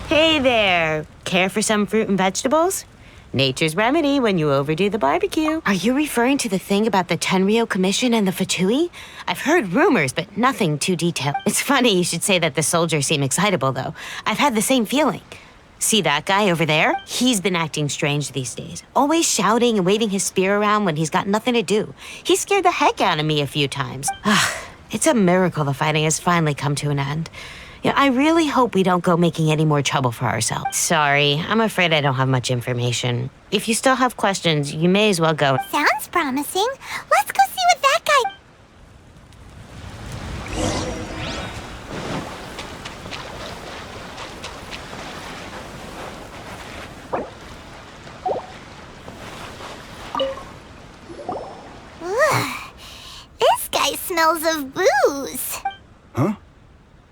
Hey there! Care for some fruit and vegetables? Nature's remedy when you overdo the barbecue. Are you referring to the thing about the Tenryou Commission and the Fatui? I've heard rumors, but nothing too detailed. It's funny you should say that the soldiers seem excitable, though. I've had the same feeling. See that guy over there? He's been acting strange these days. Always shouting and waving his spear around when he's got nothing to do. He scared the heck out of me a few times. It's a miracle the fighting has finally come to an end. Yeah, I really hope we don't go making any more trouble for ourselves. Sorry, I'm afraid I don't have much information. If you still have questions, you may as well go. Sounds promising. Let's go see what that guy... Ugh. This guy smells of booze. Huh?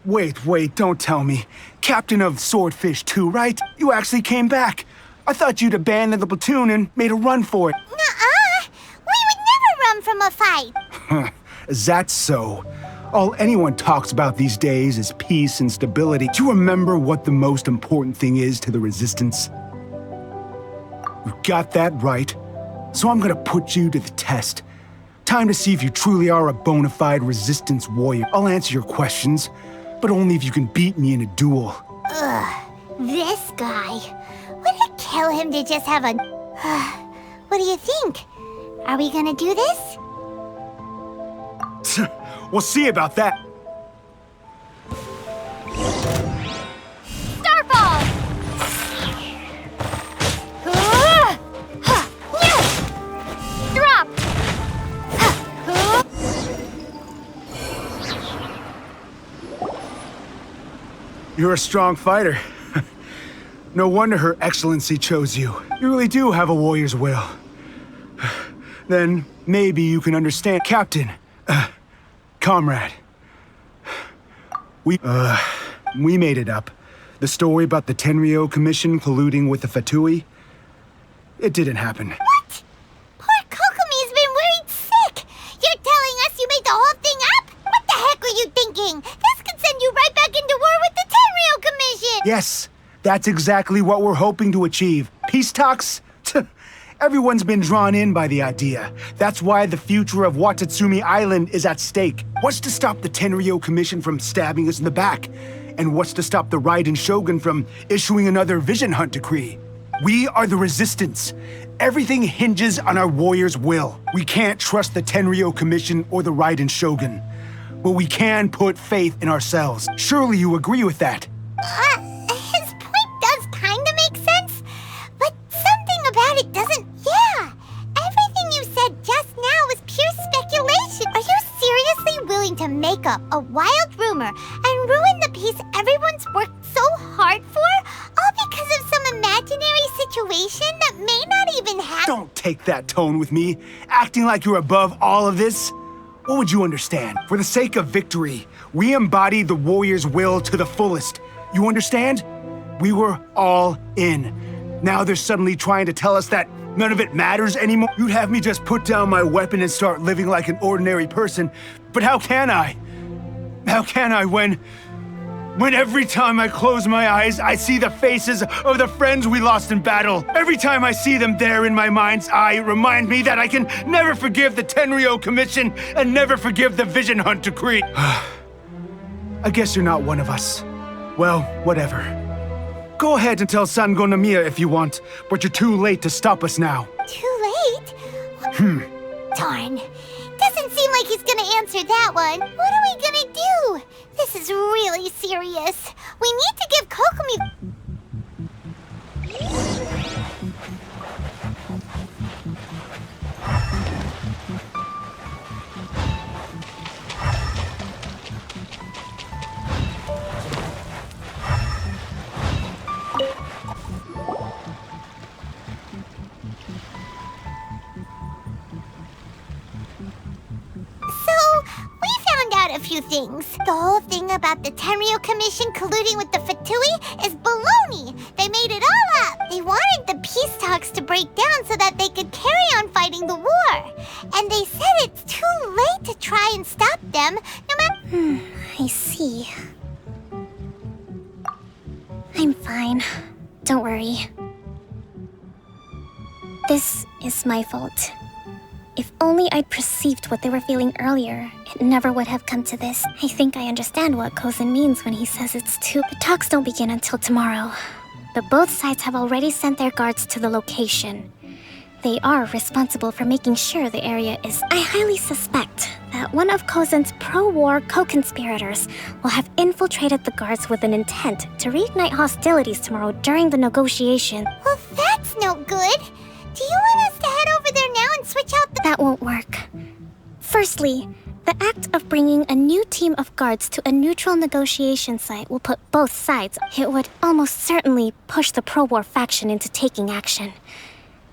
Wait, don't tell me. Captain of Swordfish 2, right? You actually came back. I thought you'd abandoned the platoon and made a run for it. Nuh-uh. We would never run from a fight. Is that so? All anyone talks about these days is peace and stability. Do you remember what the most important thing is to the Resistance? You got that right. So I'm gonna put you to the test. Time to see if you truly are a bona fide Resistance warrior. I'll answer your questions, but only if you can beat me in a duel. Ugh, this guy. Would it kill him to just have a... What do you think? Are we gonna do this? We'll see about that. Starfall! Drop! You're a strong fighter. No wonder Her Excellency chose you. You really do have a warrior's will. Then maybe you can understand. Captain, comrade. We made it up. The story about the Tenryou Commission colluding with the Fatui, it didn't happen. What? Poor Kokomi's been worried sick. You're telling us you made the whole thing up? What the heck were you thinking? This could send you right back into war with the Tenryou Commission. Yes, that's exactly what we're hoping to achieve. Peace talks? Everyone's been drawn in by the idea. That's why the future of Watatsumi Island is at stake. What's to stop the Tenryo Commission from stabbing us in the back? And what's to stop the Raiden Shogun from issuing another Vision Hunt decree? We are the Resistance. Everything hinges on our warriors' will. We can't trust the Tenryo Commission or the Raiden Shogun. But we can put faith in ourselves. Surely you agree with that? His point does kinda make sense, but something about it doesn't. Yeah, everything you said just now was pure speculation. Are you seriously willing to make up a wild rumor and ruin the peace everyone's worked so hard for, all because of some imaginary situation that may not even happen? Don't take that tone with me, acting like you're above all of this. What would you understand? For the sake of victory, we embody the warrior's will to the fullest. You understand? We were all in. Now they're suddenly trying to tell us that none of it matters anymore. You'd have me just put down my weapon and start living like an ordinary person. But how can I? How can I when every time I close my eyes, I see the faces of the friends we lost in battle? Every time I see them there in my mind's eye, it reminds me that I can never forgive the Tenryo Commission and never forgive the Vision Hunt decree. I guess you're not one of us. Well, whatever. Go ahead and tell Sangonomiya if you want, but you're too late to stop us now. Too late? Darn. Doesn't seem like he's gonna answer that one. What are we gonna do? This is really serious. We need to give Kokomi... A few things. The whole thing about the Tenryo Commission colluding with the Fatui is baloney. They made it all up. They wanted the peace talks to break down so that they could carry on fighting the war. And they said it's too late to try and stop them, no matter... I see. I'm fine. Don't worry. This is my fault. If only I'd perceived what they were feeling earlier, it never would have come to this. I think I understand what Kozin means when he says it's too... The talks don't begin until tomorrow. But both sides have already sent their guards to the location. They are responsible for making sure the area is... I highly suspect that one of Kozin's pro-war co-conspirators will have infiltrated the guards with an intent to reignite hostilities tomorrow during the negotiation. Well, that's no good. Do you want us to head over there now and switch out the... That won't work. Firstly, the act of bringing a new team of guards to a neutral negotiation site will put both sides. It would almost certainly push the pro-war faction into taking action.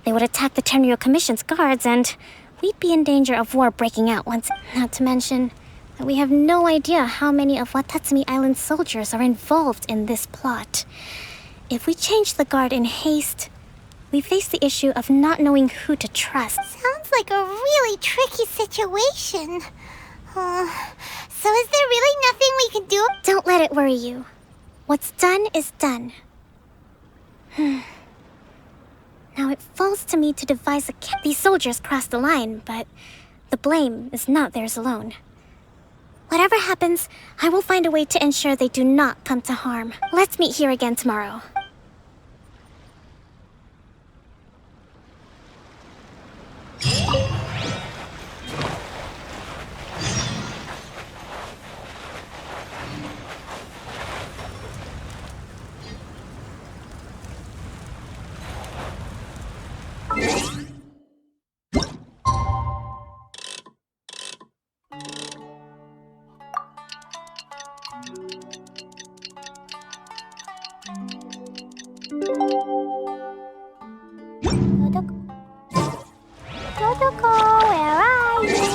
They would attack the Tenryo Commission's guards, and we'd be in danger of war breaking out once. Not to mention that we have no idea how many of Watatsumi Island's soldiers are involved in this plot. If we change the guard in haste, we face the issue of not knowing who to trust. Sounds like a really tricky situation. So is there really nothing we can do? Don't let it worry you. What's done is done. Now it falls to me to devise a... These soldiers crossed the line, but the blame is not theirs alone. Whatever happens, I will find a way to ensure they do not come to harm. Let's meet here again tomorrow. Totoko, where are you?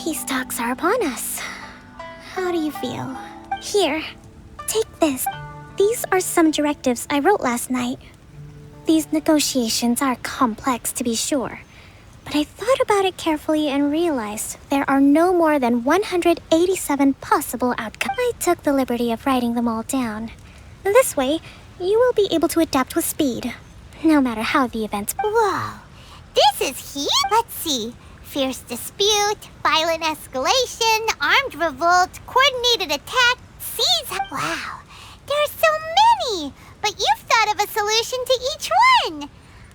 peace talks are upon us. How do you feel? Here, take this. These are some directives I wrote last night. These negotiations are complex, to be sure. But I thought about it carefully and realized there are no more than 187 possible outcomes. I took the liberty of writing them all down. This way, you will be able to adapt with speed, no matter how the events... Whoa, this is heat? Let's see. Fierce dispute, violent escalation, armed revolt, coordinated attack, siege... Wow, there are so many! But you've thought of a solution to each one!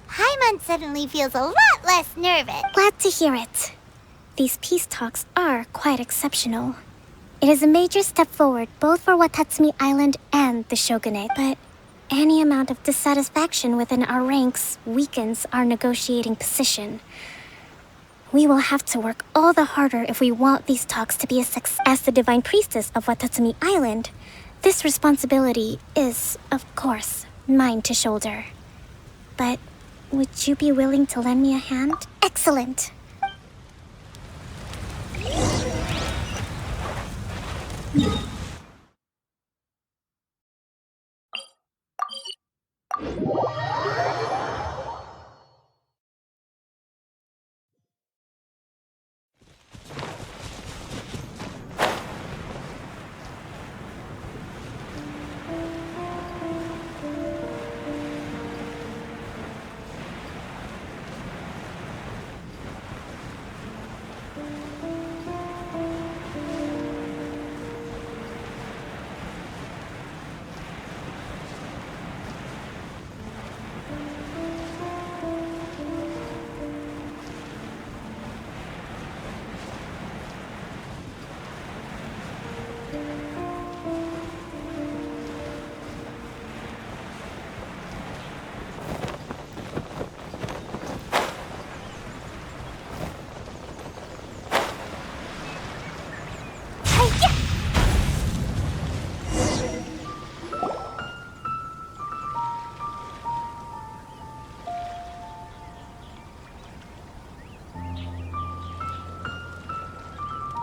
Paimon suddenly feels a lot less nervous. Glad to hear it. These peace talks are quite exceptional. It is a major step forward both for Watatsumi Island and the Shogunate, but any amount of dissatisfaction within our ranks weakens our negotiating position. We will have to work all the harder if we want these talks to be a success. As the Divine Priestess of Watatsumi Island, this responsibility is, of course, mine to shoulder. But would you be willing to lend me a hand? Excellent!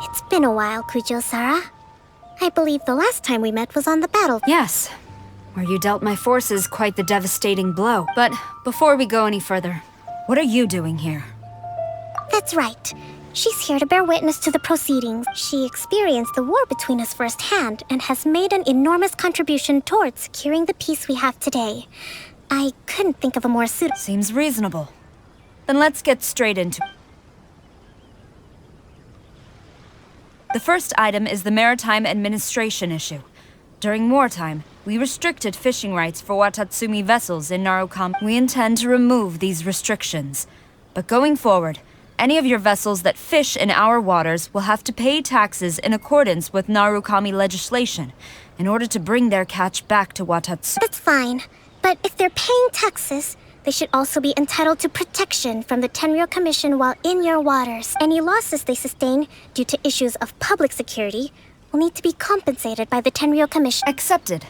It's been a while, Kujo-Sara. I believe the last time we met was on the battlefield. Yes, where you dealt my forces quite the devastating blow. But before we go any further, what are you doing here? That's right. She's here to bear witness to the proceedings. She experienced the war between us firsthand and has made an enormous contribution towards securing the peace we have today. I couldn't think of a more suitable... Seems reasonable. Then let's get straight into it. The first item is the maritime administration issue. During wartime, we restricted fishing rights for Watatsumi vessels in Narukami. We intend to remove these restrictions. But going forward, any of your vessels that fish in our waters will have to pay taxes in accordance with Narukami legislation in order to bring their catch back to Watatsumi. That's fine. But if they're paying taxes, they should also be entitled to protection from the Tenryou Commission while in your waters. Any losses they sustain due to issues of public security will need to be compensated by the Tenryou Commission. Accepted.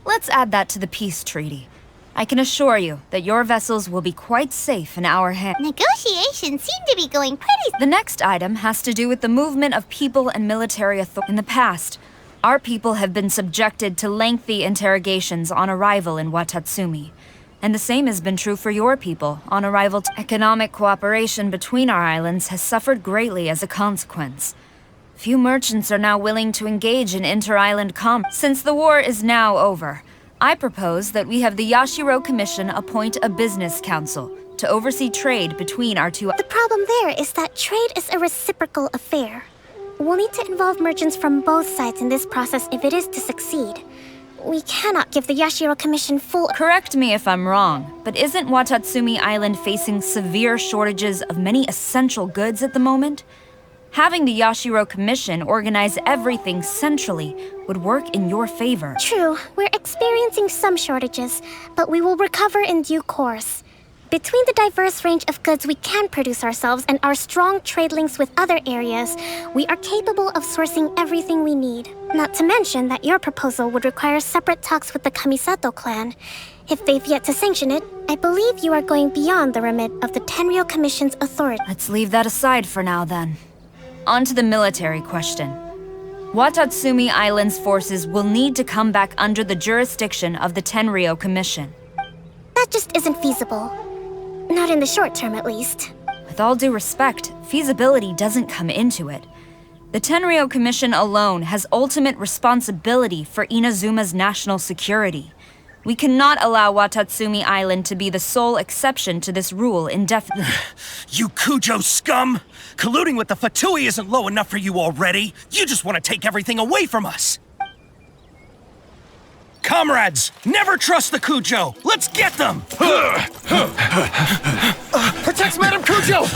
Let's add that to the peace treaty. I can assure you that your vessels will be quite safe in our hands. Negotiations seem to be going pretty... The next item has to do with the movement of people and military authority. In the past, our people have been subjected to lengthy interrogations on arrival in Watatsumi. And the same has been true for your people on arrival. Economic cooperation between our islands has suffered greatly as a consequence. Few merchants are now willing to engage in inter-island commerce. Since the war is now over, I propose that we have the Yashiro Commission appoint a business council to oversee trade between our two... The problem there is that trade is a reciprocal affair. We'll need to involve merchants from both sides in this process if it is to succeed. We cannot give the Yashiro Commission full... Correct me if I'm wrong, but isn't Watatsumi Island facing severe shortages of many essential goods at the moment? Having the Yashiro Commission organize everything centrally would work in your favor. True, we're experiencing some shortages, but we will recover in due course. Between the diverse range of goods we can produce ourselves and our strong trade links with other areas, we are capable of sourcing everything we need. Not to mention that your proposal would require separate talks with the Kamisato clan. If they've yet to sanction it, I believe you are going beyond the remit of the Tenryou Commission's authority. Let's leave that aside for now, then. On to the military question. Watatsumi Island's forces will need to come back under the jurisdiction of the Tenryou Commission. That just isn't feasible. Not in the short term, at least. With all due respect, feasibility doesn't come into it. The Tenryou Commission alone has ultimate responsibility for Inazuma's national security. We cannot allow Watatsumi Island to be the sole exception to this rule indefinitely. You Kujo scum! Colluding with the Fatui isn't low enough for you already. You just want to take everything away from us. Comrades, never trust the Kujo. Let's get them! Protect Madame Kujo!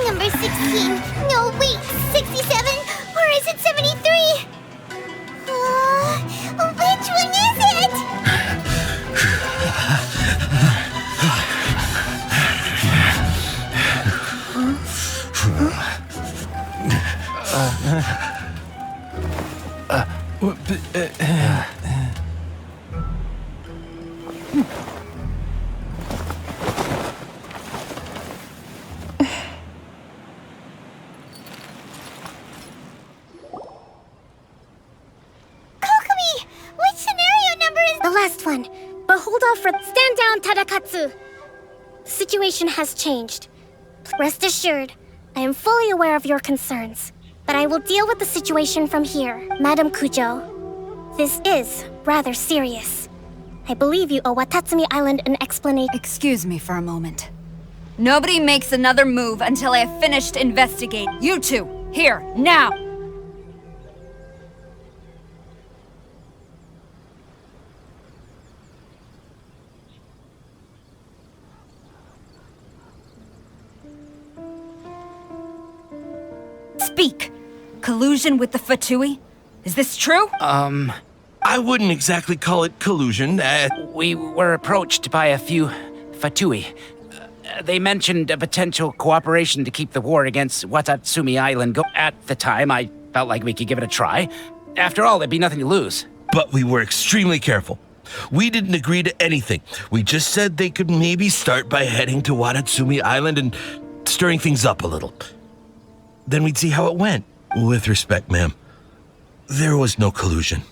Number 16. No, wait. 67? Or is it 73? Which one is it? Kokomi! Which scenario number is The last one. But hold off for... Stand down, Tadakatsu! The situation has changed. Rest assured, I am fully aware of your concerns. But I will deal with the situation from here, Madame Kujo. This is rather serious. I believe you owe Watatsumi Island an explanation. Excuse me for a moment. Nobody makes another move until I have finished investigating. You two, here, now! Speak! Collusion with the Fatui? Is this true? I wouldn't exactly call it collusion. We were approached by a few Fatui. They mentioned a potential cooperation to keep the war against Watatsumi Island go. At the time, I felt like we could give it a try. After all, there'd be nothing to lose. But we were extremely careful. We didn't agree to anything. We just said they could maybe start by heading to Watatsumi Island and stirring things up a little. Then we'd see how it went. With respect, ma'am, there was no collusion.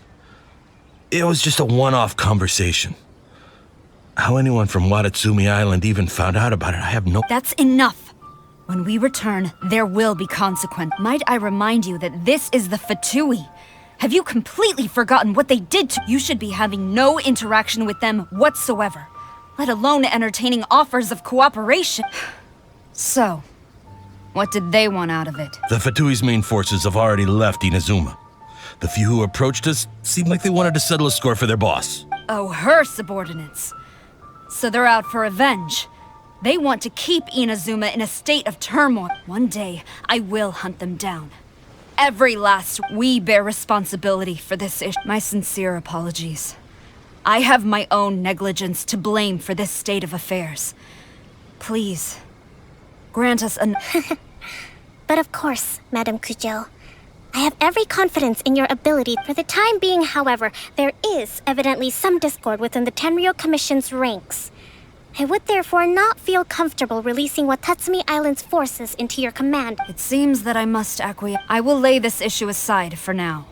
It was just a one-off conversation. How anyone from Watatsumi Island even found out about it, I have no... That's enough. When we return, there will be consequence. Might I remind you that this is the Fatui? Have you completely forgotten what they did to... You should be having no interaction with them whatsoever, let alone entertaining offers of cooperation. So, what did they want out of it? The Fatui's main forces have already left Inazuma. The few who approached us seemed like they wanted to settle a score for their boss. Oh, her subordinates. So they're out for revenge. They want to keep Inazuma in a state of turmoil. One day, I will hunt them down. Every last... We bear responsibility for this issue. My sincere apologies. I have my own negligence to blame for this state of affairs. Please, grant us an... But of course, Madame Kujo. I have every confidence in your ability. For the time being, however, there is evidently some discord within the Tenryou Commission's ranks. I would therefore not feel comfortable releasing Watatsumi Island's forces into your command. It seems that I must acquiesce. I will lay this issue aside for now.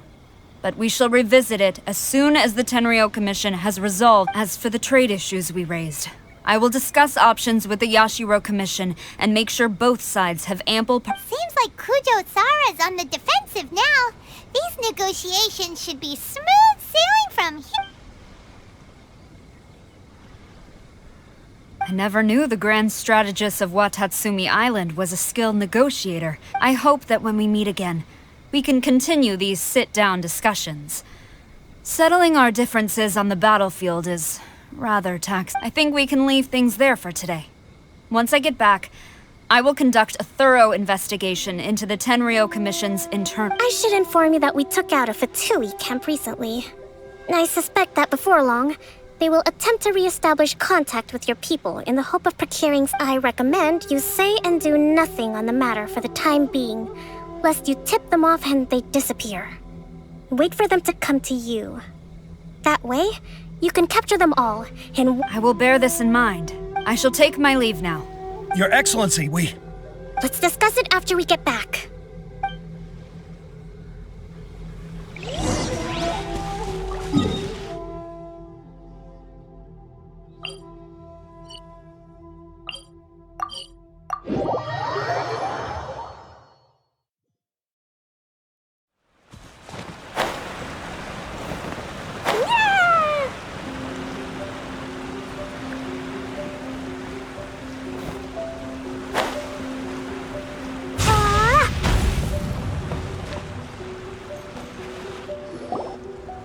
But we shall revisit it as soon as the Tenryou Commission has resolved. As for the trade issues we raised, I will discuss options with the Yashiro Commission and make sure both sides have ample... Seems like Kujo-sara's on the defensive now. These negotiations should be smooth sailing from here. I never knew the grand strategist of Watatsumi Island was a skilled negotiator. I hope that when we meet again, we can continue these sit-down discussions. Settling our differences on the battlefield is rather taxing. I think we can leave things there for today. Once I get back, I will conduct a thorough investigation into the Tenryou Commission's internal... I should inform you that we took out a Fatui camp recently. I suspect that before long, they will attempt to re-establish contact with your people in the hope of procuring... I recommend you say and do nothing on the matter for the time being, lest you tip them off and they disappear. Wait for them to come to you. That way, You can capture them all, and I will bear this in mind. I shall take my leave now. Your Excellency, let's discuss it after we get back.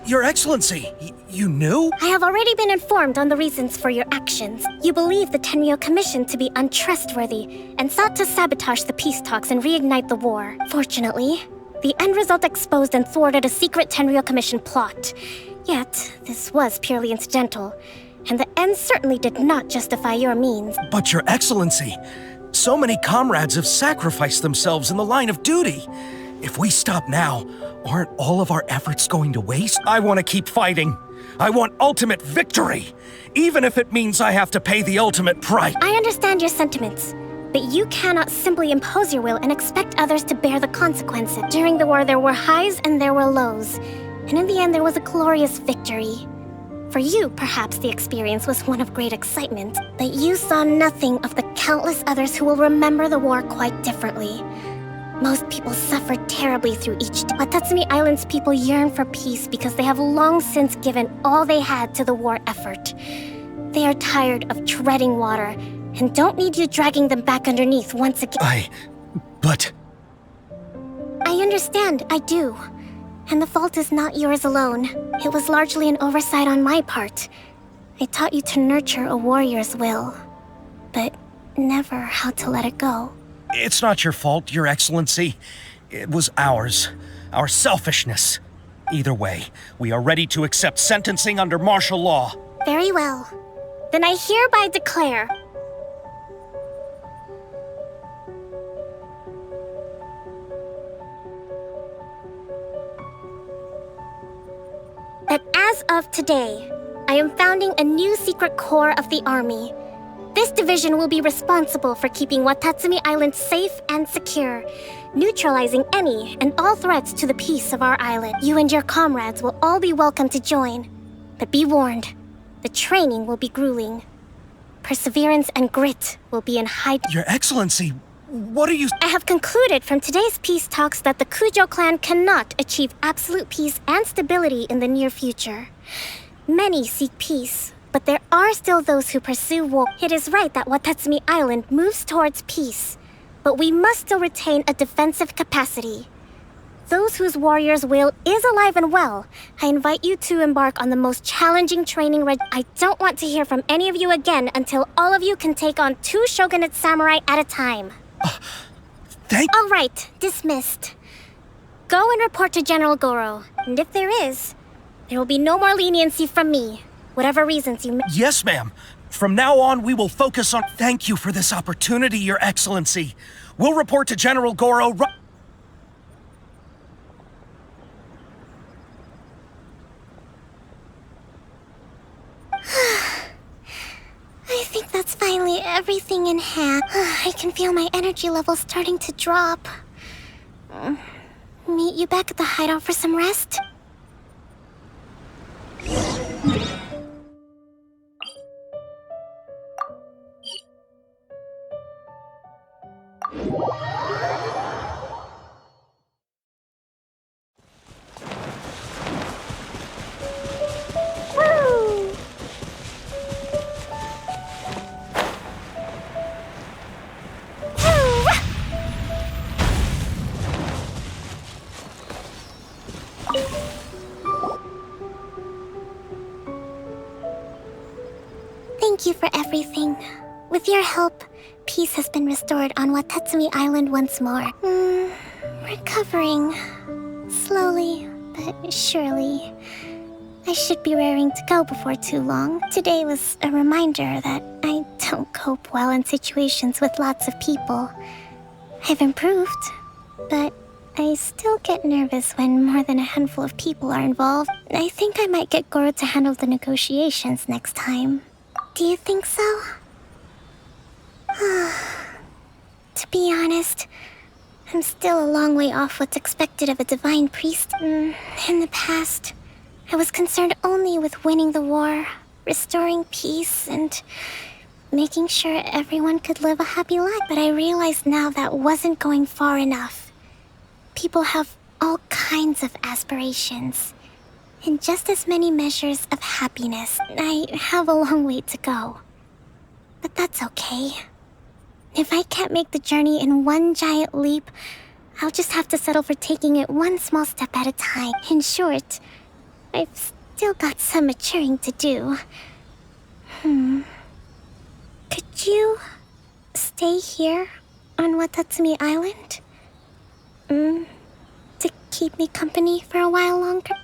Your Excellency, you knew? I have already been informed on the reasons for your actions. You believe the Tenryo Commission to be untrustworthy and sought to sabotage the peace talks and reignite the war. Fortunately, the end result exposed and thwarted a secret Tenryo Commission plot. Yet, this was purely incidental, and the end certainly did not justify your means. But Your Excellency, so many comrades have sacrificed themselves in the line of duty. If we stop now, aren't all of our efforts going to waste? I want to keep fighting. I want ultimate victory, even if it means I have to pay the ultimate price. I understand your sentiments, but you cannot simply impose your will and expect others to bear the consequences. During the war, there were highs and there were lows, and in the end, there was a glorious victory. For you, perhaps the experience was one of great excitement, but you saw nothing of the countless others who will remember the war quite differently. Most people suffered terribly through each day. Watatsumi Island's people yearn for peace because they have long since given all they had to the war effort. They are tired of treading water and don't need you dragging them back underneath once again. But... I understand, I do. And the fault is not yours alone. It was largely an oversight on my part. I taught you to nurture a warrior's will, but never how to let it go. It's not your fault, Your Excellency. It was ours. Our selfishness. Either way, we are ready to accept sentencing under martial law. Very well. Then I hereby declare... that as of today, I am founding a new secret corps of the army. This division will be responsible for keeping Watatsumi Island safe and secure, neutralizing any and all threats to the peace of our island. You and your comrades will all be welcome to join. But be warned, the training will be grueling. Perseverance and grit will be in high... Your Excellency, what are you... I have concluded from today's peace talks that the Kujo clan cannot achieve absolute peace and stability in the near future. Many seek peace, but there are still those who pursue war. It is right that Watatsumi Island moves towards peace, but we must still retain a defensive capacity. Those whose warrior's will is alive and well, I invite you to embark on the most challenging training I don't want to hear from any of you again until all of you can take on 2 shogunate samurai at a time. All right, dismissed. Go and report to General Goro, and if there is, there will be no more leniency from me. Whatever reasons you may... Yes, ma'am. From now on, we will focus on... Thank you for this opportunity, Your Excellency. We'll report to General Goro... I think that's finally everything in hand. I can feel my energy levels starting to drop. Meet you back at the hideout for some rest? Thank you for everything. With your help, peace has been restored on Watatsumi Island once more. Recovering. Slowly, but surely. I should be raring to go before too long. Today was a reminder that I don't cope well in situations with lots of people. I've improved, but I still get nervous when more than a handful of people are involved. I think I might get Goro to handle the negotiations next time. Do you think so? To be honest, I'm still a long way off what's expected of a divine priest. In the past, I was concerned only with winning the war, restoring peace, and making sure everyone could live a happy life. But I realize now that wasn't going far enough. People have all kinds of aspirations, and just as many measures of happiness. I have a long way to go. But that's okay. If I can't make the journey in one giant leap, I'll just have to settle for taking it one small step at a time. In short, I've still got some maturing to do. Could you stay here on Watatsumi Island? To keep me company for a while longer?